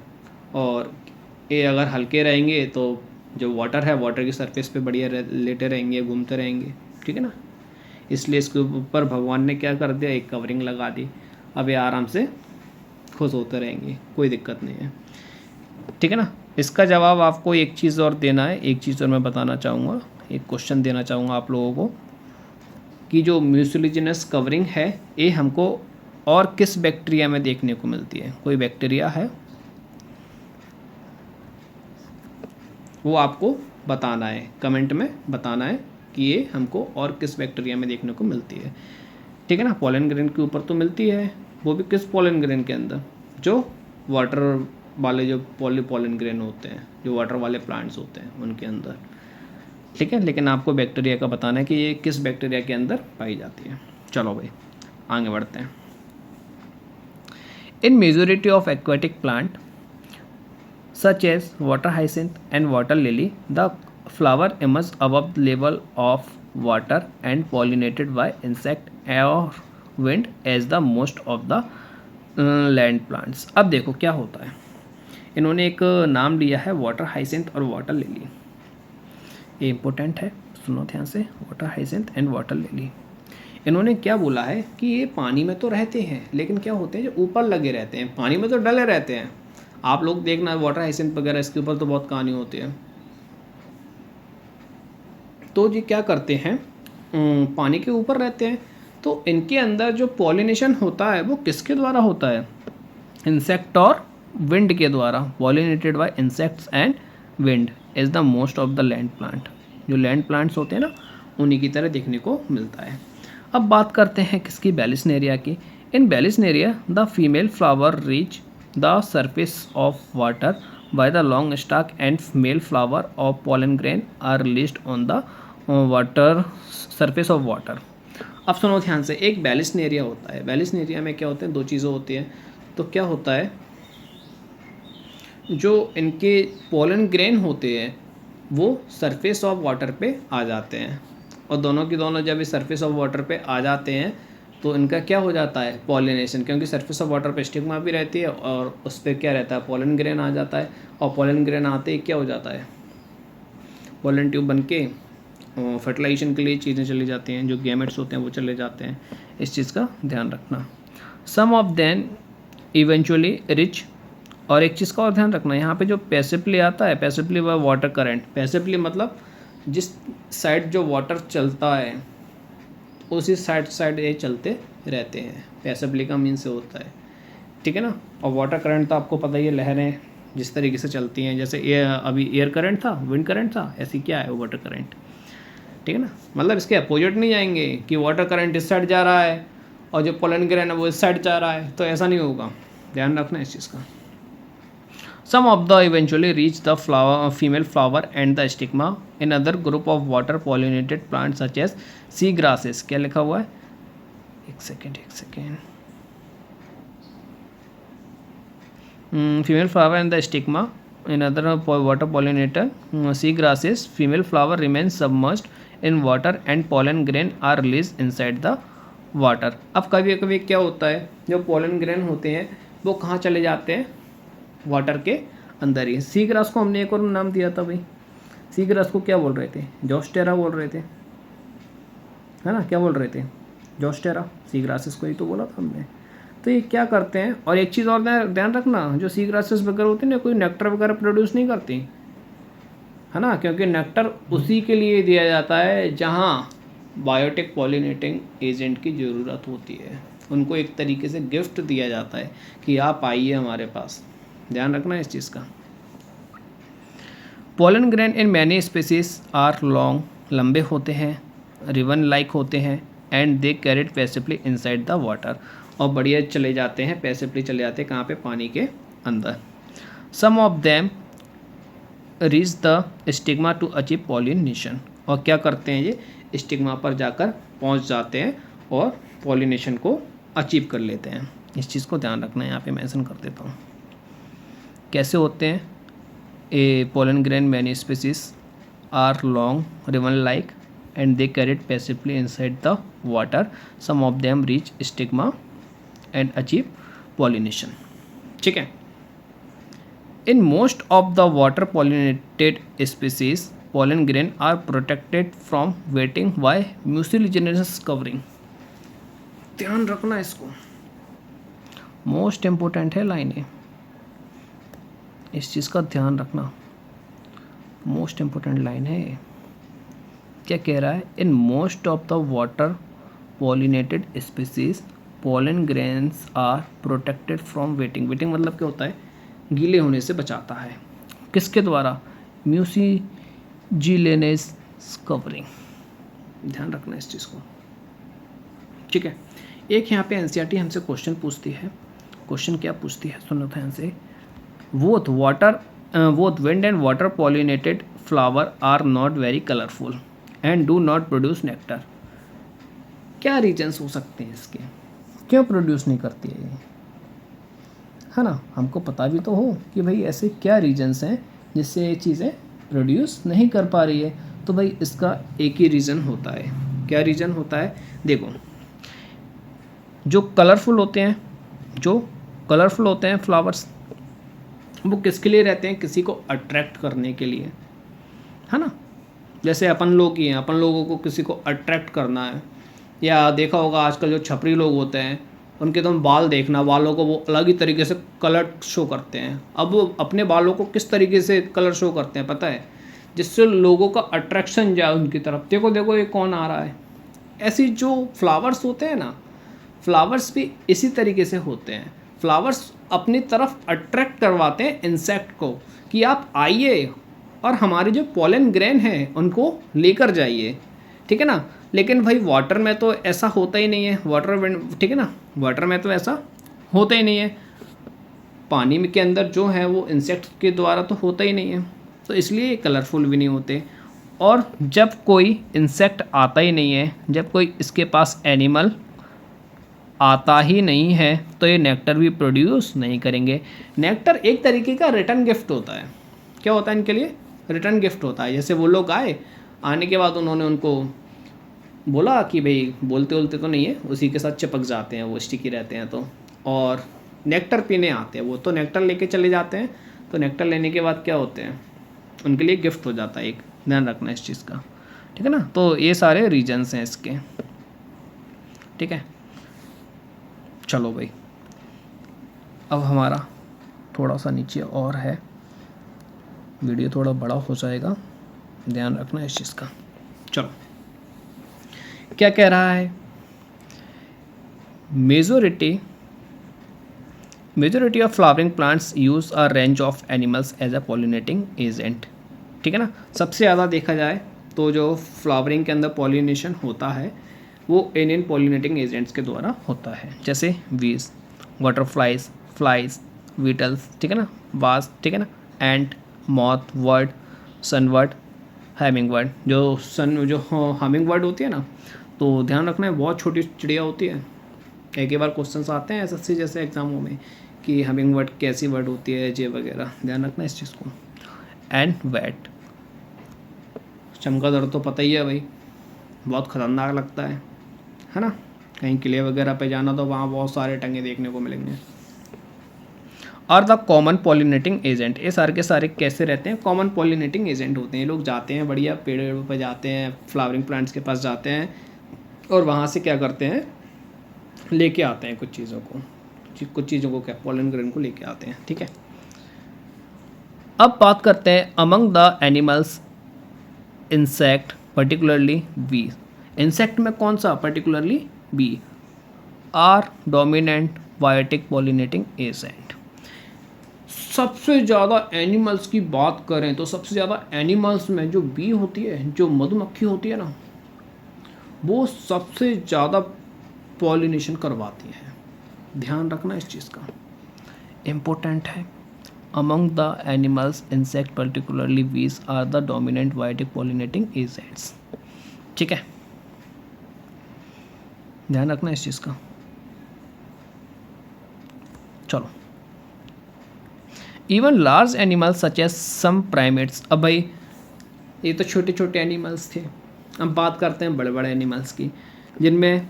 और ये अगर हल्के रहेंगे तो जो वाटर है, वाटर की सरफेस पे बढ़िया लेटे रहेंगे, घूमते रहेंगे, ठीक है ना। इसलिए इसके ऊपर भगवान ने क्या कर दिया, एक कवरिंग लगा दी। अब ये आराम से खुश होते रहेंगे, कोई दिक्कत नहीं है, ठीक है ना। इसका जवाब आपको एक चीज़ और देना है, एक चीज़ और मैं बताना चाहूँगा, एक क्वेश्चन देना चाहूँगा आप लोगों को, कि जो म्यूसिलिजिनस कवरिंग है ये हमको और किस बैक्टीरिया में देखने को मिलती है, कोई बैक्टीरिया है वो आपको बताना है, कमेंट में बताना है कि ये हमको और किस बैक्टीरिया में देखने को मिलती है, ठीक है ना। पोलन ग्रेन के ऊपर तो मिलती है, वो भी किस पोलन ग्रेन के अंदर, जो वाटर वाले जो पोलन ग्रेन होते हैं, जो वाटर वाले प्लांट्स होते हैं उनके अंदर, ठीक है। लेकिन आपको बैक्टीरिया का बताना है कि ये किस बैक्टीरिया के अंदर पाई जाती है। चलो भाई आगे बढ़ते हैं। इन majority of aquatic plant such as water hyacinth and water lily, the flower emerges above the level of water and pollinated by insect or wind as the most of the land plants। अब देखो क्या होता है, इन्होंने एक नाम लिया है वाटर हाइसेंथ और वाटर लिली, ये इंपॉर्टेंट है, सुनो ध्यान से, water hyacinth and water lily. इन्होंने क्या बोला है कि ये पानी में तो रहते हैं, लेकिन क्या होते हैं, जो ऊपर लगे रहते हैं, पानी में तो डले रहते हैं। आप लोग देखना वाटर हाइसेंथ वगैरह, इसके ऊपर तो बहुत कहानी होती है। तो ये क्या करते हैं, पानी के ऊपर रहते हैं, तो इनके अंदर जो पॉलिनेशन होता है वो किसके द्वारा होता है, इंसेक्ट और विंड के द्वारा। Pollinated bye insects and wind is the most of the land plant, जो लैंड प्लांट्स होते हैं ना उन्हीं की तरह देखने को मिलता है। अब बात करते हैं किसकी, वेलिस्नेरिया की। In Vallisneria the female flower reach the surface of water by the long stalk and male flower of pollen grain are released on the water surface of water। अब सुनो ध्यान से, एक वेलिस्नेरिया होता है, वेलिस्नेरिया में क्या होते हैं, दो चीज़ें होती हैं। तो क्या होता है, जो इनके पोलन ग्रेन होते हैं वो सरफेस ऑफ वाटर पे आ जाते हैं, और दोनों की दोनों जब इस सरफेस ऑफ वाटर पे आ जाते हैं तो इनका क्या हो जाता है, पॉलिनेशन, क्योंकि सरफेस ऑफ वाटर पे स्टिग्मा भी रहती है और उस पर क्या रहता है, पोलन ग्रेन आ जाता है, और पोलन ग्रेन आते ही क्या हो जाता है, पोलन ट्यूब बन के फर्टिलाइजेशन के लिए चीज़ें चली जाती हैं, जो गैमेट्स होते हैं वो चले जाते हैं, इस चीज़ का ध्यान रखना। सम ऑफ देन इवेंचुअली रिच, और एक चीज़ का और ध्यान रखना, यहाँ पे जो पैसिवली आता है, पैसिवली व वाटर करंट, पैसिवली मतलब जिस साइड जो वाटर चलता है उसी साइड ये चलते रहते हैं, पैसिवली का मीन से होता है, ठीक है ना। और वाटर करंट तो आपको पता ही है, लहरें जिस तरीके से चलती हैं, जैसे अभी एयर करंट था, विंड करंट था, ऐसी क्या है वाटर करंट, ठीक है ना। मतलब इसके अपोजिट नहीं जाएंगे कि वाटर करंट इस साइड जा रहा है और जो पोलन ग्रेन है वो इस साइड जा रहा है, तो ऐसा नहीं होगा, ध्यान रखना इस चीज़ का। Some of the eventually reach the female flower and the stigma in other group of water pollinated plants such as sea grasses। क्या लिखा हुआ है, एक second female flower and the stigma in other water pollinator sea grasses, female flower remains submerged in water and pollen grain are released inside the water। अब कभी कभी क्या होता है, जो pollen grain होते हैं वो कहाँ चले जाते हैं, वाटर के अंदर ही। सी ग्रास को हमने एक और नाम दिया था भाई, सी ग्रास को क्या बोल रहे थे, जोस्टेरा बोल रहे थे, है ना, क्या बोल रहे थे, जोस्टेरा, सी ग्रासेस को ही तो बोला था हमने। तो ये क्या करते हैं, और एक चीज़ और ध्यान रखना, जो सी ग्रासेस वगैरह होती है ना, कोई नेक्टर वगैरह प्रोड्यूस नहीं करती, है ना, क्योंकि नेक्टर उसी के लिए दिया जाता है जहाँ बायोटिक पॉलिनेटिंग एजेंट की ज़रूरत होती है, उनको एक तरीके से गिफ्ट दिया जाता है कि आप आइए हमारे पास, ध्यान रखना इस चीज़ का। Pollen grain in many species are long, लंबे होते हैं, रिवन लाइक होते हैं, and they carried passively inside the water, और बढ़िया चले जाते हैं, पैसिवली चले जाते हैं कहाँ पे, पानी के अंदर। Some of them reach the stigma to achieve pollination, और क्या करते हैं ये, स्टिग्मा पर जाकर पहुँच जाते हैं और पॉलिनेशन को अचीव कर लेते हैं। इस चीज़ को ध्यान रखना है, यहाँ पे मेंशन कर देता हूँ कैसे होते हैं। A pollen grain many species are long, ribbon like, and they carried passively inside the water, some of them reach stigma and achieve pollination, ठीक है। In most of the water pollinated species pollen grain are protected from wetting by mucilaginous covering, ध्यान रखना इसको, most important है line है, इस चीज़ का ध्यान रखना, मोस्ट इम्पोर्टेंट लाइन है। क्या कह रहा है, in most of the water pollinated species pollen grains are protected from wetting, wetting मतलब क्या होता है, गीले होने से बचाता है, किसके द्वारा, म्यूसिजिलेनेस कवरिंग, ध्यान रखना इस चीज़ को, ठीक है। एक यहाँ पे एनसीईआरटी हमसे क्वेश्चन पूछती है, क्वेश्चन क्या पूछती है सुनो ध्यान से, both wind and water pollinated flower are not very colorful and do not produce nectar। क्या रीजन्स हो सकते हैं इसके, क्यों प्रोड्यूस नहीं करती है ये, है ना, हमको पता भी तो हो कि भाई ऐसे क्या रीजन्स हैं जिससे ये चीज़ें प्रोड्यूस नहीं कर पा रही है। तो भाई इसका एक ही रीज़न होता है, क्या रीज़न होता है, देखो जो कलरफुल होते हैं फ्लावर्स, वो किसके लिए रहते हैं, किसी को अट्रैक्ट करने के लिए, है ना। जैसे अपन लोग ही हैं, अपन लोगों को किसी को अट्रैक्ट करना है, या देखा होगा आजकल जो छपरी लोग होते हैं उनके तुम बाल देखना, बालों को वो अलग ही तरीके से कलर शो करते हैं। अब वो अपने बालों को किस तरीके से कलर शो करते हैं पता है, जिससे लोगों का अट्रैक्शन जाए उनकी तरफ, देखो देखो ये कौन आ रहा है। ऐसी जो फ्लावर्स होते हैं ना, फ्लावर्स भी इसी तरीके से होते हैं, फ्लावर्स अपनी तरफ अट्रैक्ट करवाते हैं इंसेक्ट को कि आप आइए और हमारे जो पोलन ग्रेन हैं उनको लेकर जाइए, ठीक है ना। लेकिन भाई वाटर में तो ऐसा होता ही नहीं है, वाटर, ठीक है ना, वाटर में तो ऐसा होता ही नहीं है, पानी में के अंदर जो है वो इंसेक्ट के द्वारा तो होता ही नहीं है, तो इसलिए कलरफुल भी नहीं होते। और जब कोई इंसेक्ट आता ही नहीं है, जब कोई इसके पास एनिमल आता ही नहीं है, तो ये नेक्टर भी प्रोड्यूस नहीं करेंगे। नेक्टर एक तरीके का रिटर्न गिफ्ट होता है, क्या होता है इनके लिए, रिटर्न गिफ्ट होता है। जैसे वो लोग आने के बाद उन्होंने उनको बोला कि भाई बोलते तो नहीं है, उसी के साथ चिपक जाते हैं, वो स्टिकी रहते हैं, तो और नेक्टर पीने आते हैं, वो तो नेक्टर लेके चले जाते हैं, तो नेक्टर लेने के बाद क्या होते हैं, उनके लिए गिफ्ट हो जाता है एक, ध्यान रखना इस चीज़ का, ठीक है ना। तो ये सारे रीजन्स हैं इसके, ठीक है। चलो भाई, अब हमारा थोड़ा सा नीचे और है, वीडियो थोड़ा बड़ा हो जाएगा, ध्यान रखना इस चीज़ का। चलो, क्या कह रहा है, majority of flowering plants use a range of animals as a pollinating agent, ठीक है ना। सबसे ज़्यादा देखा जाए तो जो फ्लावरिंग के अंदर पॉलिनेशन होता है वो इन पॉलिनेटिंग एजेंट्स के द्वारा होता है, जैसे बीज, बटरफ्लाइज, फ्लाइज, बीटल्स, ठीक है ना, बाज, ठीक है ना, ant, moth, bird, sunbird, humming bird. जो हमिंग बर्ड होती है ना, तो ध्यान रखना है बहुत छोटी चिड़िया होती है। एक बार क्वेश्चंस आते हैं एसएससी जैसे एग्जामों में कि हमिंग बर्ड कैसी बर्ड होती है, जे वगैरह, ध्यान रखना इस चीज़ को। एंड वैट, चमगादड़ तो पता ही है भाई, बहुत ख़तरनाक लगता है ना। कहीं किले वगैरह पे जाना तो वहाँ बहुत सारे टंगे देखने को मिलेंगे। और द कॉमन पॉलिनेटिंग एजेंट, ये सारे के सारे कैसे रहते हैं, कॉमन पॉलिनेटिंग एजेंट होते हैं। लोग जाते हैं बढ़िया पेड़ पर जाते हैं, फ्लावरिंग प्लांट्स के पास जाते हैं और वहाँ से क्या करते हैं, लेके आते हैं कुछ चीज़ों को क्या, पॉलन ग्रेन को लेके आते हैं, ठीक है। अब बात करते हैं among the animals, insect particularly bee. Insect में कौन सा, particularly bee are dominant biotic pollinating agent. सबसे ज़्यादा एनिमल्स की बात करें तो सबसे ज़्यादा एनिमल्स में जो बी होती है, जो मधुमक्खी होती है ना, वो सबसे ज़्यादा पॉलिनेशन करवाती है। ध्यान रखना इस चीज़ का, इम्पोर्टेंट है। Among the animals, insect particularly bees are the dominant biotic pollinating agents, ठीक है, ध्यान रखना इस चीज़ का। चलो, even large animals such as some primates. अब भाई ये तो छोटे छोटे एनिमल्स थे, अब बात करते हैं बड़े बड़े एनिमल्स की, जिनमें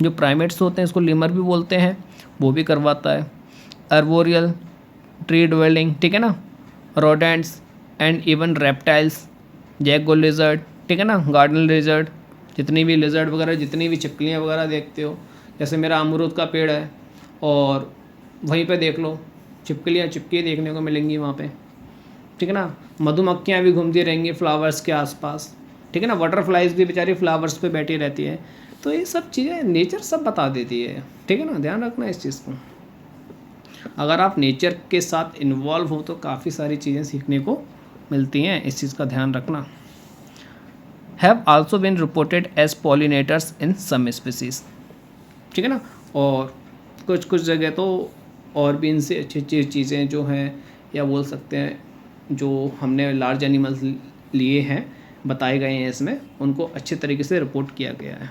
जो प्राइमेट्स होते हैं, इसको लीमर भी बोलते हैं, वो भी करवाता है। अर्बोरियल, ट्री ड्वेलिंग, ठीक है ना, rodents and even reptiles, जैगो lizard, ठीक है ना, गार्डन लिजर्ड, जितनी भी लिजर्ड वगैरह, जितनी भी छिपकलियाँ वगैरह देखते हो, जैसे मेरा अमरूद का पेड़ है और वहीं पे देख लो चिपकी देखने को मिलेंगी वहाँ पे, ठीक है ना। मधुमक्खियाँ भी घूमती रहेंगी फ्लावर्स के आसपास, ठीक है ना। बटरफ्लाइज भी बेचारी फ्लावर्स पे बैठी रहती है। तो ये सब चीज़ें नेचर सब बता देती है, ठीक है ना, ध्यान रखना इस चीज़ को। अगर आप नेचर के साथ इन्वॉल्व हो तो काफ़ी सारी चीज़ें सीखने को मिलती हैं, इस चीज़ का ध्यान रखना। Have also been reported as pollinators in some species, ठीक है ना। और कुछ जगह तो और भी इनसे अच्छी अच्छी चीज़ें जो हैं, या बोल सकते हैं जो हमने लार्ज एनिमल्स लिए हैं, बताए गए हैं इसमें, उनको अच्छे तरीके से रिपोर्ट किया गया है,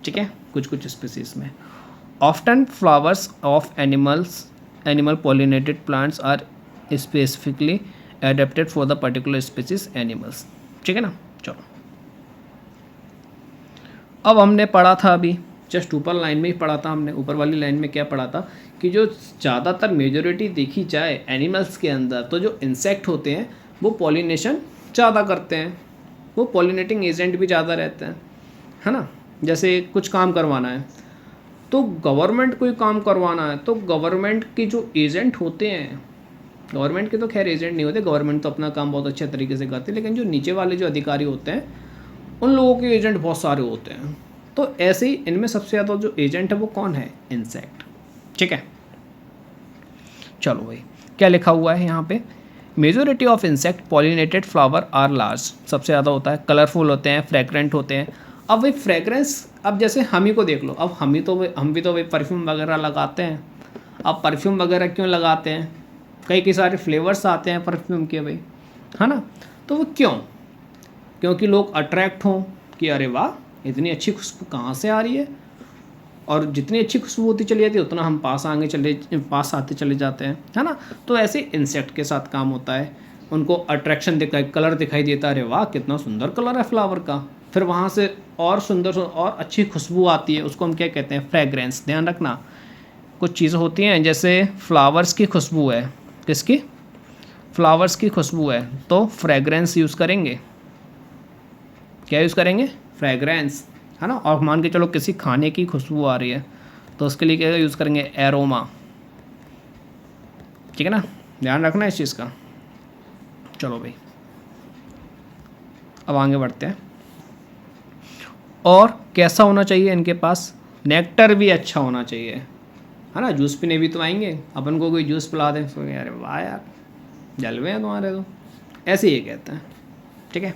ठीक है, कुछ स्पीसीज में। Often flowers of animal pollinated plants are specifically adapted for the particular species animals, ठीक है ना। चलो, अब हमने पढ़ा था, अभी जस्ट ऊपर लाइन में ही पढ़ा था हमने, ऊपर वाली लाइन में क्या पढ़ा था कि जो ज़्यादातर मेजोरिटी देखी जाए एनिमल्स के अंदर, तो जो इंसेक्ट होते हैं वो पॉलिनेशन ज़्यादा करते हैं, वो पॉलिनेटिंग एजेंट भी ज़्यादा रहते हैं, है ना। जैसे कुछ काम करवाना है तो गवर्नमेंट कोई काम करवाना है तो गवर्नमेंट के जो एजेंट होते हैं, गवर्नमेंट के तो खैर एजेंट नहीं होते, गवर्नमेंट तो अपना काम बहुत अच्छे तरीके से करती है, लेकिन जो नीचे वाले जो अधिकारी होते हैं उन लोगों के एजेंट बहुत सारे होते हैं। तो ऐसे ही इनमें सबसे ज़्यादा जो एजेंट है वो कौन है, इंसेक्ट, ठीक है। चलो भाई, क्या लिखा हुआ है यहाँ पे, majority of insect pollinated flower are large, सबसे ज़्यादा होता है, कलरफुल होते हैं, फ्रेगरेंट होते हैं। अब भाई फ्रेगरेंस, अब जैसे हम ही को देख लो, अब हम भी तो भाई परफ्यूम वगैरह लगाते हैं। अब परफ्यूम वगैरह क्यों लगाते हैं, कई सारे फ्लेवर्स आते हैं परफ्यूम के भाई, है ना। तो वो क्योंकि लोग अट्रैक्ट हों कि अरे वाह इतनी अच्छी खुशबू कहाँ से आ रही है, और जितनी अच्छी खुशबू होती चली जाती है उतना हम पास आते चले जाते हैं, है ना। तो ऐसे इंसेक्ट के साथ काम होता है, उनको अट्रैक्शन कलर दिखाई देता है, अरे वाह कितना सुंदर कलर है फ्लावर का, फिर वहाँ से और सुंदर और अच्छी खुशबू आती है, उसको हम क्या कहते हैं, फ्रेगरेंस। ध्यान रखना, कुछ चीज़ें होती हैं जैसे फ्लावर्स की खुशबू है, किसकी, फ्लावर्स की खुशबू है, तो फ्रेगरेंस यूज़ करेंगे, क्या यूज़ करेंगे, फ्रेगरेंस, है ना। और मान के चलो किसी खाने की खुशबू आ रही है तो उसके लिए क्या यूज़ करेंगे, एरोमा, ठीक है ना, ध्यान रखना इस चीज़ का। चलो भाई अब आगे बढ़ते हैं। और कैसा होना चाहिए इनके पास, नेक्टर भी अच्छा होना चाहिए, है ना। जूस पीने भी तो आएंगे, अपन को कोई जूस पिला दें तो अरे वाह यार जलवे हैं तुम्हारे तो, ऐसे ही कहते हैं, ठीक है।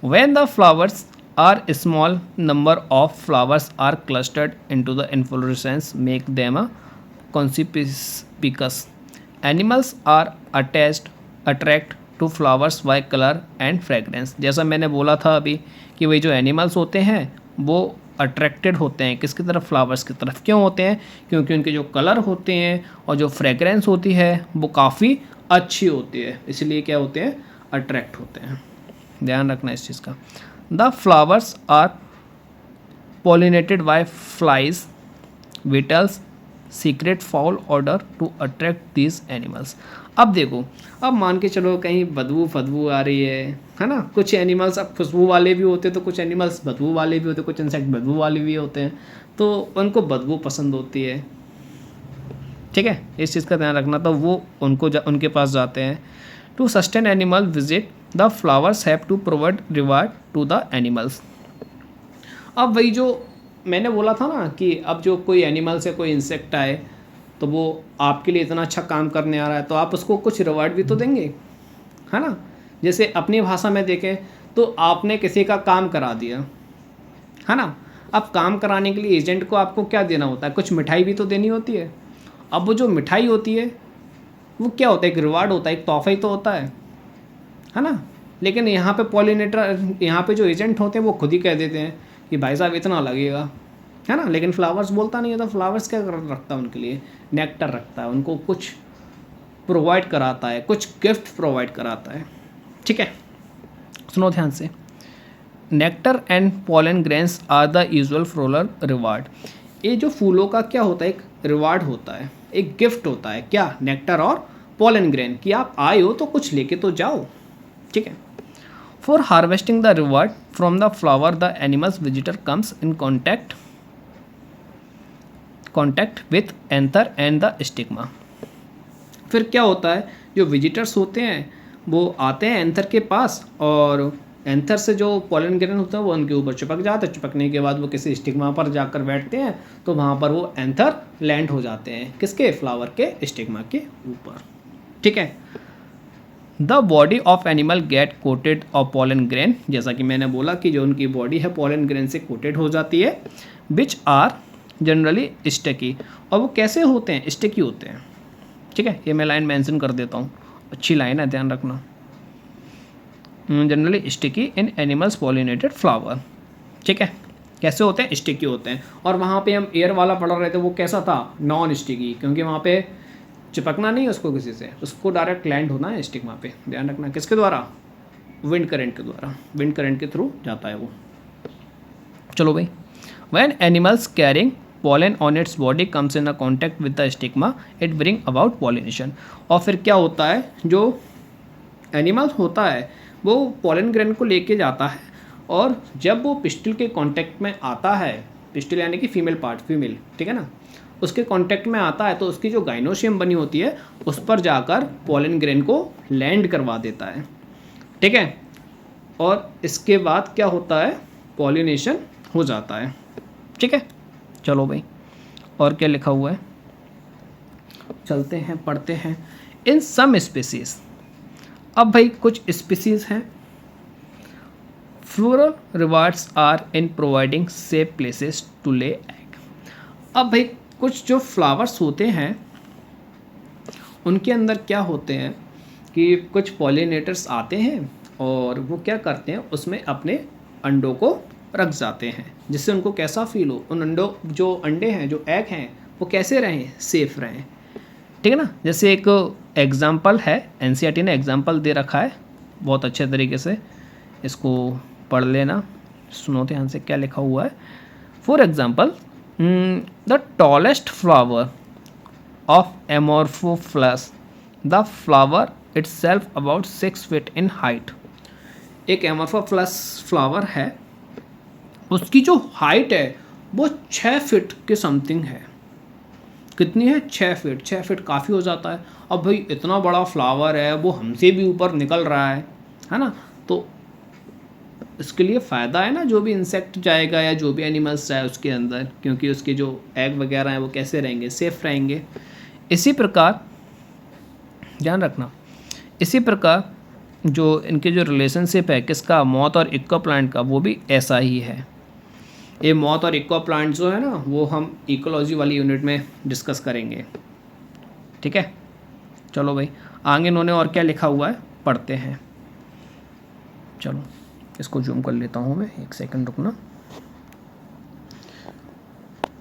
When the flowers are small number of flowers are clustered into the inflorescence make them a conspicuous. Animals are attract to flowers by color and fragrance. जैसा मैंने बोला था अभी कि वही जो एनिमल्स होते हैं वो अट्रैक्टेड होते हैं किसकी तरफ, फ्लावर्स की तरफ। क्यों होते हैं, क्योंकि उनके जो कलर होते हैं और जो फ्रेगरेंस होती है वो काफ़ी अच्छी होती है, इसलिए क्या होते हैं, अट्रैक्ट होते हैं। ध्यान रखना इस चीज़ का। The flowers are pollinated by flies, beetles, secrete foul odour to attract these animals. अब देखो, अब मान के चलो कहीं बदबू फदबू आ रही है ना। कुछ एनिमल्स अब खुशबू वाले भी होते हैं तो कुछ एनिमल्स बदबू वाले भी होते हैं, कुछ इंसेक्ट बदबू वाले भी होते हैं, तो उनको बदबू पसंद होती है, ठीक है। इस चीज़ का ध्यान रखना, तो वो उनके पास जाते हैं। To sustain animal visit the flowers have to provide reward to the animals. अब वही जो मैंने बोला था ना कि अब जो कोई एनिमल से कोई इंसेक्ट आए तो वो आपके लिए इतना अच्छा काम करने आ रहा है तो आप उसको कुछ रिवार्ड भी तो देंगे, है ना। जैसे अपनी भाषा में देखें तो आपने किसी का काम करा दिया, है ना। अब काम कराने के लिए एजेंट को आपको क्या देना होता है, कुछ मिठाई भी तो देनी होती है। अब वो जो मिठाई होती है वो क्या होता है, एक रिवार्ड होता है, एक तोहफा ही तो होता है ना। लेकिन यहाँ पे पॉलिनेटर, यहाँ पे जो एजेंट होते हैं वो खुद ही कह देते हैं कि भाई साहब इतना लगेगा, है ना। लेकिन फ्लावर्स बोलता नहीं है, तो फ्लावर्स क्या रखता है उनके लिए, नेक्टर रखता है, उनको कुछ प्रोवाइड कराता है, कुछ गिफ्ट प्रोवाइड कराता है, ठीक है। सुनो ध्यान से, nectar and pollen grains are the usual floral reward. ये जो फूलों का क्या होता है, एक रिवार्ड होता है, एक गिफ्ट होता है, क्या, नेक्टर और पॉलन ग्रेन, कि आप आए हो तो कुछ लेके तो जाओ, ठीक है। For harvesting the reward from the flower the animals visitor comes in contact with anther and the stigma. फिर क्या होता है, जो विजिटर्स होते हैं वो आते हैं एंथर के पास, और एंथर से जो पॉलन ग्रेन होता है वो उनके ऊपर चिपक जाता है। चिपकने के बाद वो किसी स्टिग्मा पर जाकर बैठते हैं तो वहाँ पर वो एंथर लैंड हो जाते हैं, किसके, फ्लावर के स्टिग्मा के ऊपर, ठीक है। The body of animal gate coated of pollen grain, जैसा कि मैंने बोला कि जो उनकी बॉडी है पॉलन ग्रेन से कोटेड हो जाती है, विच आर जनरली स्टिकी। और वो कैसे होते हैं, स्टिकी होते हैं, ठीक है। ये मैं लाइन मेंशन कर देता हूँ, अच्छी लाइन है, ध्यान रखना। जनरली स्टिकी इन एनिमल्स पॉलिनेटेड फ्लावर, ठीक है। कैसे होते हैं, स्टिकी होते हैं। और वहाँ पे हम एयर वाला पढ़ रहे थे, वो कैसा था, नॉन स्टिकी, क्योंकि वहाँ पे चिपकना नहीं है उसको किसी से, उसको डायरेक्ट लैंड होना है स्टिग्मा पे। ध्यान रखना, किसके द्वारा, विंड करंट के द्वारा, विंड करंट के थ्रू जाता है वो। चलो भाई, when animals carrying pollen on its body comes in a contact with the stigma it bring about pollination। और फिर क्या होता है, जो एनिमल होता है वो पॉलन ग्रेन को लेके जाता है, और जब वो पिस्टिल के कांटेक्ट में आता है, पिस्टिल यानी कि फीमेल पार्ट, फीमेल, ठीक है ना, उसके कांटेक्ट में आता है तो उसकी जो गाइनोशियम बनी होती है उस पर जाकर पॉलन ग्रेन को लैंड करवा देता है, ठीक है। और इसके बाद क्या होता है, पॉलिनेशन हो जाता है, ठीक है। चलो भाई, और क्या लिखा हुआ है, चलते हैं पढ़ते हैं। इन सम स्पीसीज, अब भाई कुछ स्पीसीज हैं, floral rewards are in providing safe places to lay egg. अब भाई कुछ जो फ्लावर्स होते हैं उनके अंदर क्या होते हैं कि कुछ पॉलिनेटर्स आते हैं और वो क्या करते हैं, उसमें अपने अंडों को रख जाते हैं, जिससे उनको कैसा फील हो, उन अंडों, जो अंडे हैं, जो एग हैं, वो कैसे रहें, सेफ रहें, ठीक है ना। जैसे एक एग्जाम्पल है, एनसीईआरटी ने एग्जाम्पल दे रखा है बहुत अच्छे तरीके से, इसको पढ़ लेना, सुनो ध्यान से क्या लिखा हुआ है। For example, the tallest flower of Amorphophallus, the flower itself about 6 feet in height एक एमोर्फोफिलस फ्लावर है, उसकी जो हाइट है वो 6 फीट के समथिंग है। कितनी है? 6 फीट। 6 फीट काफ़ी हो जाता है। अब भाई इतना बड़ा फ्लावर है, वो हमसे भी ऊपर निकल रहा है ना, तो इसके लिए फ़ायदा है ना, जो भी इंसेक्ट जाएगा या जो भी एनिमल्स जाए उसके अंदर, क्योंकि उसके जो एग वगैरह हैं वो कैसे रहेंगे? सेफ रहेंगे। इसी प्रकार ध्यान रखना, इसी प्रकार जो इनके जो रिलेशनशिप है किसका? मॉथ और इको प्लांट का, वो भी ऐसा ही है। ये मॉथ और इको प्लांट जो है ना, वो हम इकोलॉजी वाली यूनिट में डिस्कस करेंगे। ठीक है, चलो भाई आगे इन्होंने और क्या लिखा हुआ है पढ़ते हैं। चलो इसको जूम कर लेता हूँ मैं, एक सेकंड रुकना।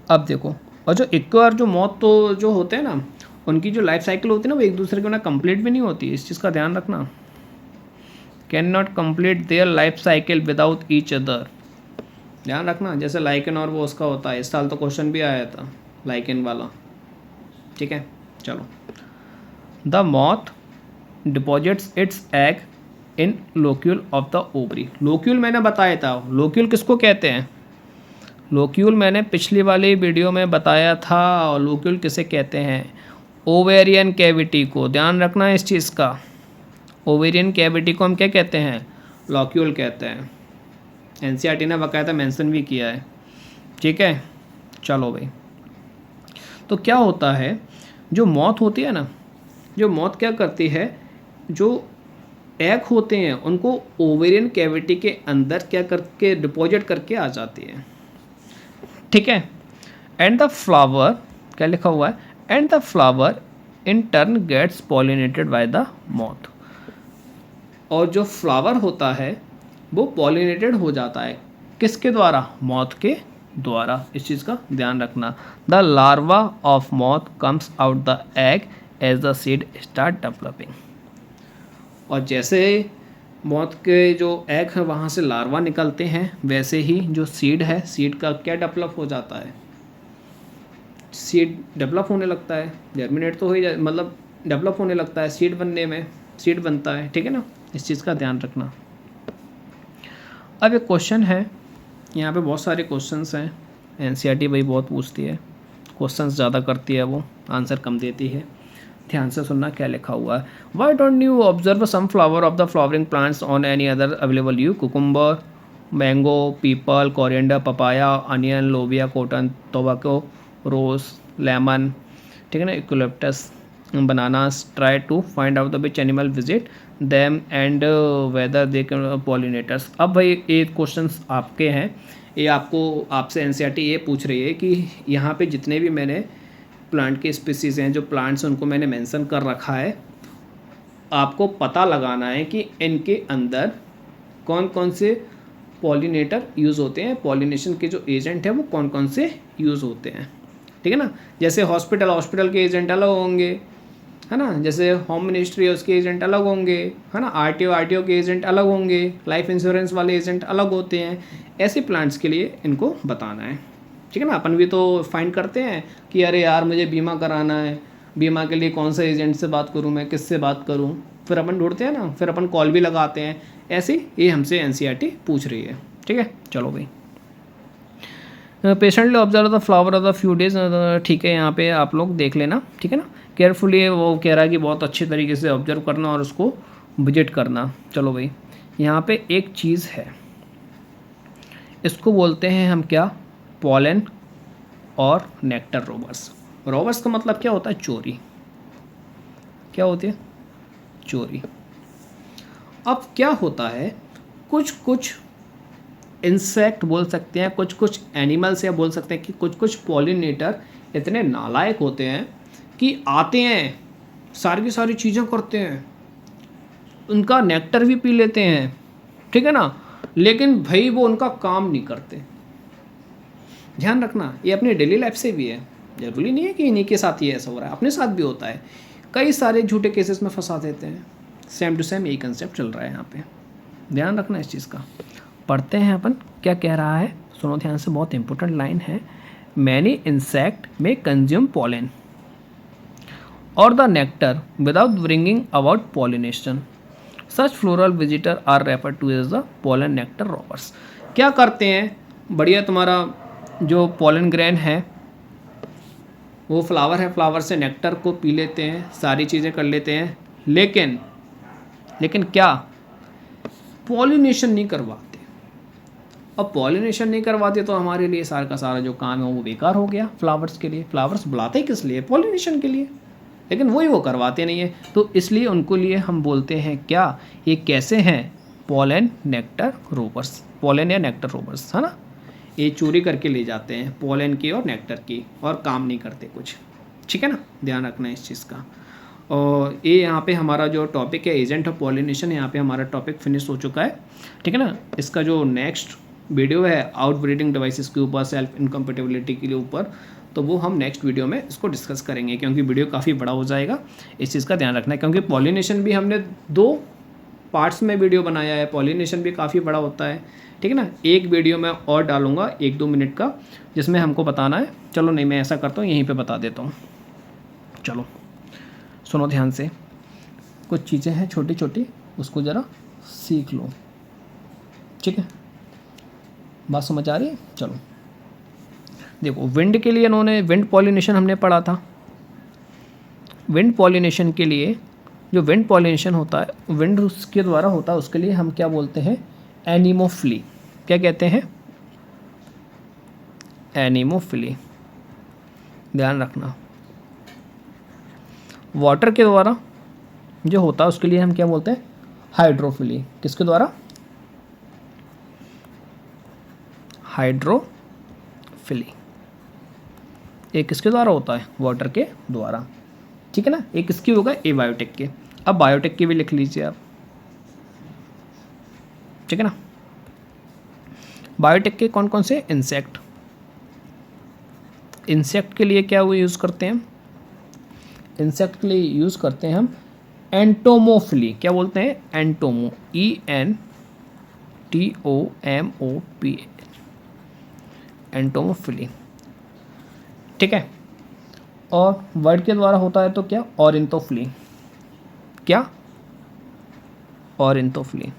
अब देखो, और जो इको और जो मॉथ तो जो होते हैं ना, उनकी जो लाइफ साइकिल होती है ना, वो एक दूसरे के ना कंप्लीट भी नहीं होती। इस चीज़ का ध्यान रखना। Can not complete their life cycle without each other. ध्यान रखना, जैसे लाइकन और वो उसका होता है। इस साल तो क्वेश्चन भी आया था लाइकन वाला। ठीक है, चलो। The moth deposits it's egg in locule of the ovary. Locule मैंने बताया था, लोक्यूल किसको कहते हैं? लोक्यूल मैंने पिछली वाली वीडियो में बताया था, और लोक्यूल किसे कहते हैं? ओवेरियन कैविटी को। ध्यान रखना इस चीज़ का, ओवेरियन कैविटी को हम क्या कहते हैं? लोक्यूल कहते हैं। एनसीईआरटी ने बाकायदा मेंशन भी किया है। ठीक है, चलो भाई। तो क्या होता है, जो मॉथ होती है ना, जो मॉथ क्या करती है, जो एग होते हैं उनको ओवेरियन कैविटी के अंदर क्या करके डिपॉजिट करके आ जाती है। ठीक है, एंड द फ्लावर, क्या लिखा हुआ है? And the flower in turn gets pollinated by the moth. और जो फ्लावर होता है वो पॉलिनेटेड हो जाता है किसके द्वारा? मॉथ के द्वारा। इस चीज़ का ध्यान रखना। The larva of moth comes out the egg as the seed start developing. और जैसे मॉथ के जो एग है वहाँ से लार्वा निकलते हैं, वैसे ही जो सीड है, सीड का क्या डेवलप हो जाता है? सीड डेवलप होने लगता है, जर्मिनेट तो हो ही जाए, मतलब डेवलप होने लगता है, सीड बनने में सीड बनता है। ठीक है ना, इस चीज़ का ध्यान रखना। अब एक क्वेश्चन है, यहाँ पे बहुत सारे क्वेश्चंस हैं। एनसीईआरटी भाई बहुत पूछती है, क्वेश्चंस ज़्यादा करती है, वो आंसर कम देती है। ध्यान से सुनना क्या लिखा हुआ है। Why don't you observe some flower of the flowering plants on any other available you? Cucumber, mango, peepal, coriander, papaya, onion, lobia, cotton, tobacco, rose, lemon. ठीक है ना, eucalyptus, bananas. Try to find out the which animal visit them and whether they can pollinators. अब भाई ये questions आपके हैं, ये आपसे एनसीईआरटी ये पूछ रही है कि यहाँ पे जितने भी मैंने प्लांट के स्पीसीज़ हैं, जो प्लांट्स उनको मैंने मेंशन कर रखा है, आपको पता लगाना है कि इनके अंदर कौन कौन से पॉलिनेटर यूज़ होते हैं, पॉलिनेशन के जो एजेंट हैं वो कौन कौन से यूज़ होते हैं। ठीक है ना, जैसे हॉस्पिटल के एजेंट अलग होंगे, है ना, जैसे होम मिनिस्ट्री है उसके एजेंट अलग होंगे, है ना, आरटीओ के एजेंट अलग होंगे, लाइफ इंश्योरेंस वाले एजेंट अलग होते हैं। ऐसे प्लांट्स के लिए इनको बताना है। ठीक है ना, अपन भी तो फाइंड करते हैं कि अरे यार मुझे बीमा कराना है, बीमा के लिए कौन सा एजेंट से बात करूं, मैं किससे बात करूं, फिर अपन ढूंढते हैं ना, फिर अपन कॉल भी लगाते हैं। ऐसे ये हमसे एनसीईआरटी पूछ रही है। ठीक है, चलो भाई। Patiently observe the flower of the few days. ठीक है, यहाँ पे आप लोग देख लेना। ठीक है ना, केयरफुली वो कह रहा है कि बहुत अच्छे तरीके से ऑब्जर्व करना और उसको विजिट करना। चलो भाई, यहाँ पे एक चीज़ है, इसको बोलते हैं हम क्या? पॉलन और नेक्टर रोबर्स। रोबर्स का मतलब क्या होता है? चोरी। क्या होती है? चोरी। अब क्या होता है, कुछ कुछ इंसेक्ट बोल सकते हैं, कुछ कुछ एनिमल्स या बोल सकते हैं कि कुछ कुछ पॉलिनेटर इतने नालायक होते हैं कि आते हैं, सारी की सारी चीज़ें करते हैं, उनका नेक्टर भी पी लेते हैं। ठीक है ना, लेकिन भाई वो उनका काम नहीं करते। ध्यान रखना, ये अपनी डेली लाइफ से भी है, जरूरी नहीं है कि इन्हीं के साथ ही ऐसा हो रहा है, अपने साथ भी होता है। कई सारे झूठे केसेस में फंसा देते हैं। सेम टू सेम यही कंसेप्ट चल रहा है यहाँ पे, ध्यान रखना इस चीज़ का। पढ़ते हैं अपन क्या कह रहा है, सुनो ध्यान से, बहुत इंपॉर्टेंट लाइन है। Many insect may consume pollen or the nectar without bringing about pollination. Such floral visitor are refer to as the pollen nectar robbers. क्या करते हैं, बढ़िया तुम्हारा जो पोलन ग्रेन है वो फ्लावर है, फ्लावर से नेक्टर को पी लेते हैं, सारी चीज़ें कर लेते हैं, लेकिन क्या पॉलिनेशन नहीं करवाते। अब पॉलिनेशन नहीं करवाते तो हमारे लिए सारा का सारा जो काम है वो बेकार हो गया फ्लावर्स के लिए। फ्लावर्स बुलाते ही किस लिए, पॉलिनेशन के लिए, लेकिन वो करवाते नहीं है। तो इसलिए उनको लिए हम बोलते हैं क्या, ये कैसे हैं, पोलन नेक्टर रोबर्स, पोलन या नेक्टर रोबर्स, है ना। ये चोरी करके ले जाते हैं पोलन की और नेक्टर की, और काम नहीं करते कुछ, ठीक है ना, ध्यान रखना है इस चीज़ का। और ये यहाँ पे हमारा जो टॉपिक है एजेंट ऑफ पॉलिनेशन, यहाँ पे हमारा टॉपिक फिनिश हो चुका है, ठीक है ना। इसका जो नेक्स्ट वीडियो है आउट ब्रीडिंग डिवाइसेस के ऊपर, सेल्फ इनकम्पेटिबिलिटी के ऊपर, तो वो हम नेक्स्ट वीडियो में इसको डिस्कस करेंगे, क्योंकि वीडियो काफ़ी बड़ा हो जाएगा। इस चीज़ का ध्यान रखना है, क्योंकि पॉलिनेशन भी हमने 2 पार्ट्स में वीडियो बनाया है, पॉलिनेशन भी काफ़ी बड़ा होता है, ठीक है ना। एक वीडियो मैं और डालूंगा 1-2 मिनट का, जिसमें हमको बताना है। चलो नहीं, मैं ऐसा करता हूँ, यहीं पे बता देता हूँ। चलो सुनो ध्यान से, कुछ चीज़ें हैं छोटी छोटी, उसको ज़रा सीख लो, ठीक है। बात समझ आ रही है। चलो देखो, विंड के लिए इन्होंने विंड पॉलिनेशन हमने पढ़ा था। विंड पॉलिनेशन के लिए, जो विंड पॉलिनेशन होता है विंड उसके द्वारा होता है, उसके लिए हम क्या बोलते हैं, एनिमोफिली। क्या कहते हैं, एनिमोफिली, ध्यान रखना। वाटर के द्वारा जो होता है उसके लिए हम क्या बोलते हैं, हाइड्रोफिली। किसके द्वारा, हाइड्रोफिली। एक किसके द्वारा होता है, वाटर के द्वारा, ठीक है ना। एक किसकी होगा, एबायोटिक के। अब बायोटिक की भी लिख लीजिए आप, ठीक है ना। बायोटिक के कौन कौन से, इंसेक्ट। इंसेक्ट के लिए क्या वो यूज़ करते हैं, इंसेक्ट के लिए यूज़ करते हैं हम एंटोमोफिली। क्या बोलते हैं, एंटोमो, ENTOMOPH, एंटोमोफिली, ठीक है। और वर्ड के द्वारा होता है तो क्या, ऑरिंथोफिली। क्या, ऑरिंथोफिली,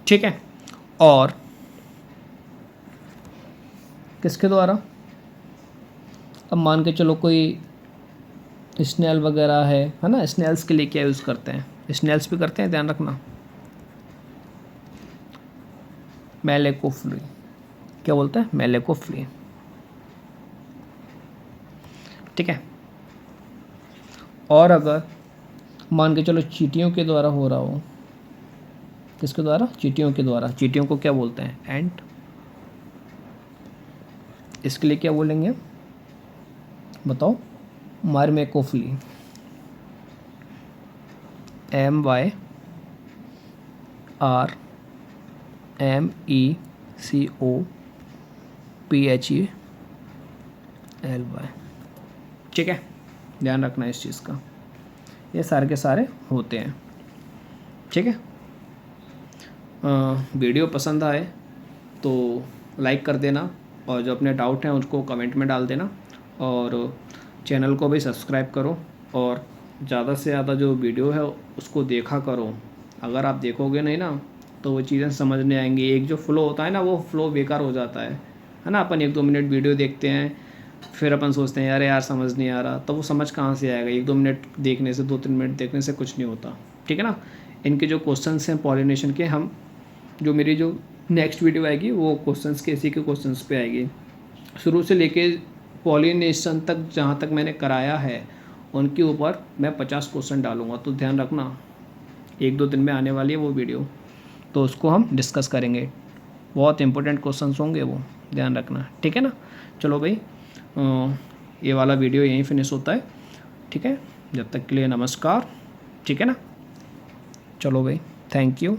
ठीक है। और किसके द्वारा, अब मान के चलो कोई स्नेल वगैरह है ना, स्नेल्स के लिए क्या यूज़ करते हैं, स्नेल्स भी करते हैं, ध्यान रखना, मेलेकोफिली। क्या बोलते हैं, मेलेकोफिली, ठीक है। और अगर मान के चलो चींटियों के द्वारा हो रहा हो, किसके द्वारा, चींटियों के द्वारा, चींटियों को क्या बोलते हैं, एंट। इसके लिए क्या बोलेंगे, बताओ, मार्मेकोफिली, MYRMECOPHELY, ठीक है, ध्यान रखना इस चीज़ का। ये सारे के सारे होते हैं, ठीक है। वीडियो पसंद आए तो लाइक कर देना, और जो अपने डाउट हैं उसको कमेंट में डाल देना, और चैनल को भी सब्सक्राइब करो, और ज़्यादा से ज़्यादा जो वीडियो है उसको देखा करो। अगर आप देखोगे नहीं ना तो वो चीज़ें समझ नहीं आएंगी। एक जो फ्लो होता है ना, वो फ्लो बेकार हो जाता है ना। अपन 1-2 मिनट वीडियो देखते हैं, फिर अपन सोचते हैं यार यार समझ नहीं आ रहा, तो वो समझ कहाँ से आएगा। 1-2 मिनट देखने से, 2-3 मिनट देखने से कुछ नहीं होता, ठीक है ना। इनके जो क्वेश्चंस हैं पॉलिनेशन के, हम जो मेरी जो नेक्स्ट वीडियो आएगी वो क्वेश्चंस के, इसी के क्वेश्चंस पे आएगी, शुरू से लेके पॉलिनेशन तक जहाँ तक मैंने कराया है उनके ऊपर मैं 50 क्वेश्चन डालूंगा। तो ध्यान रखना, 1-2 दिन में आने वाली है वो वीडियो, तो उसको हम डिस्कस करेंगे। बहुत इंपॉर्टेंट क्वेश्चंस होंगे वो, ध्यान रखना, ठीक है ना। चलो भाई, ये वाला वीडियो यहीं फिनिश होता है, ठीक है। जब तक के लिए नमस्कार, ठीक है ना। चलो भाई, थैंक यू।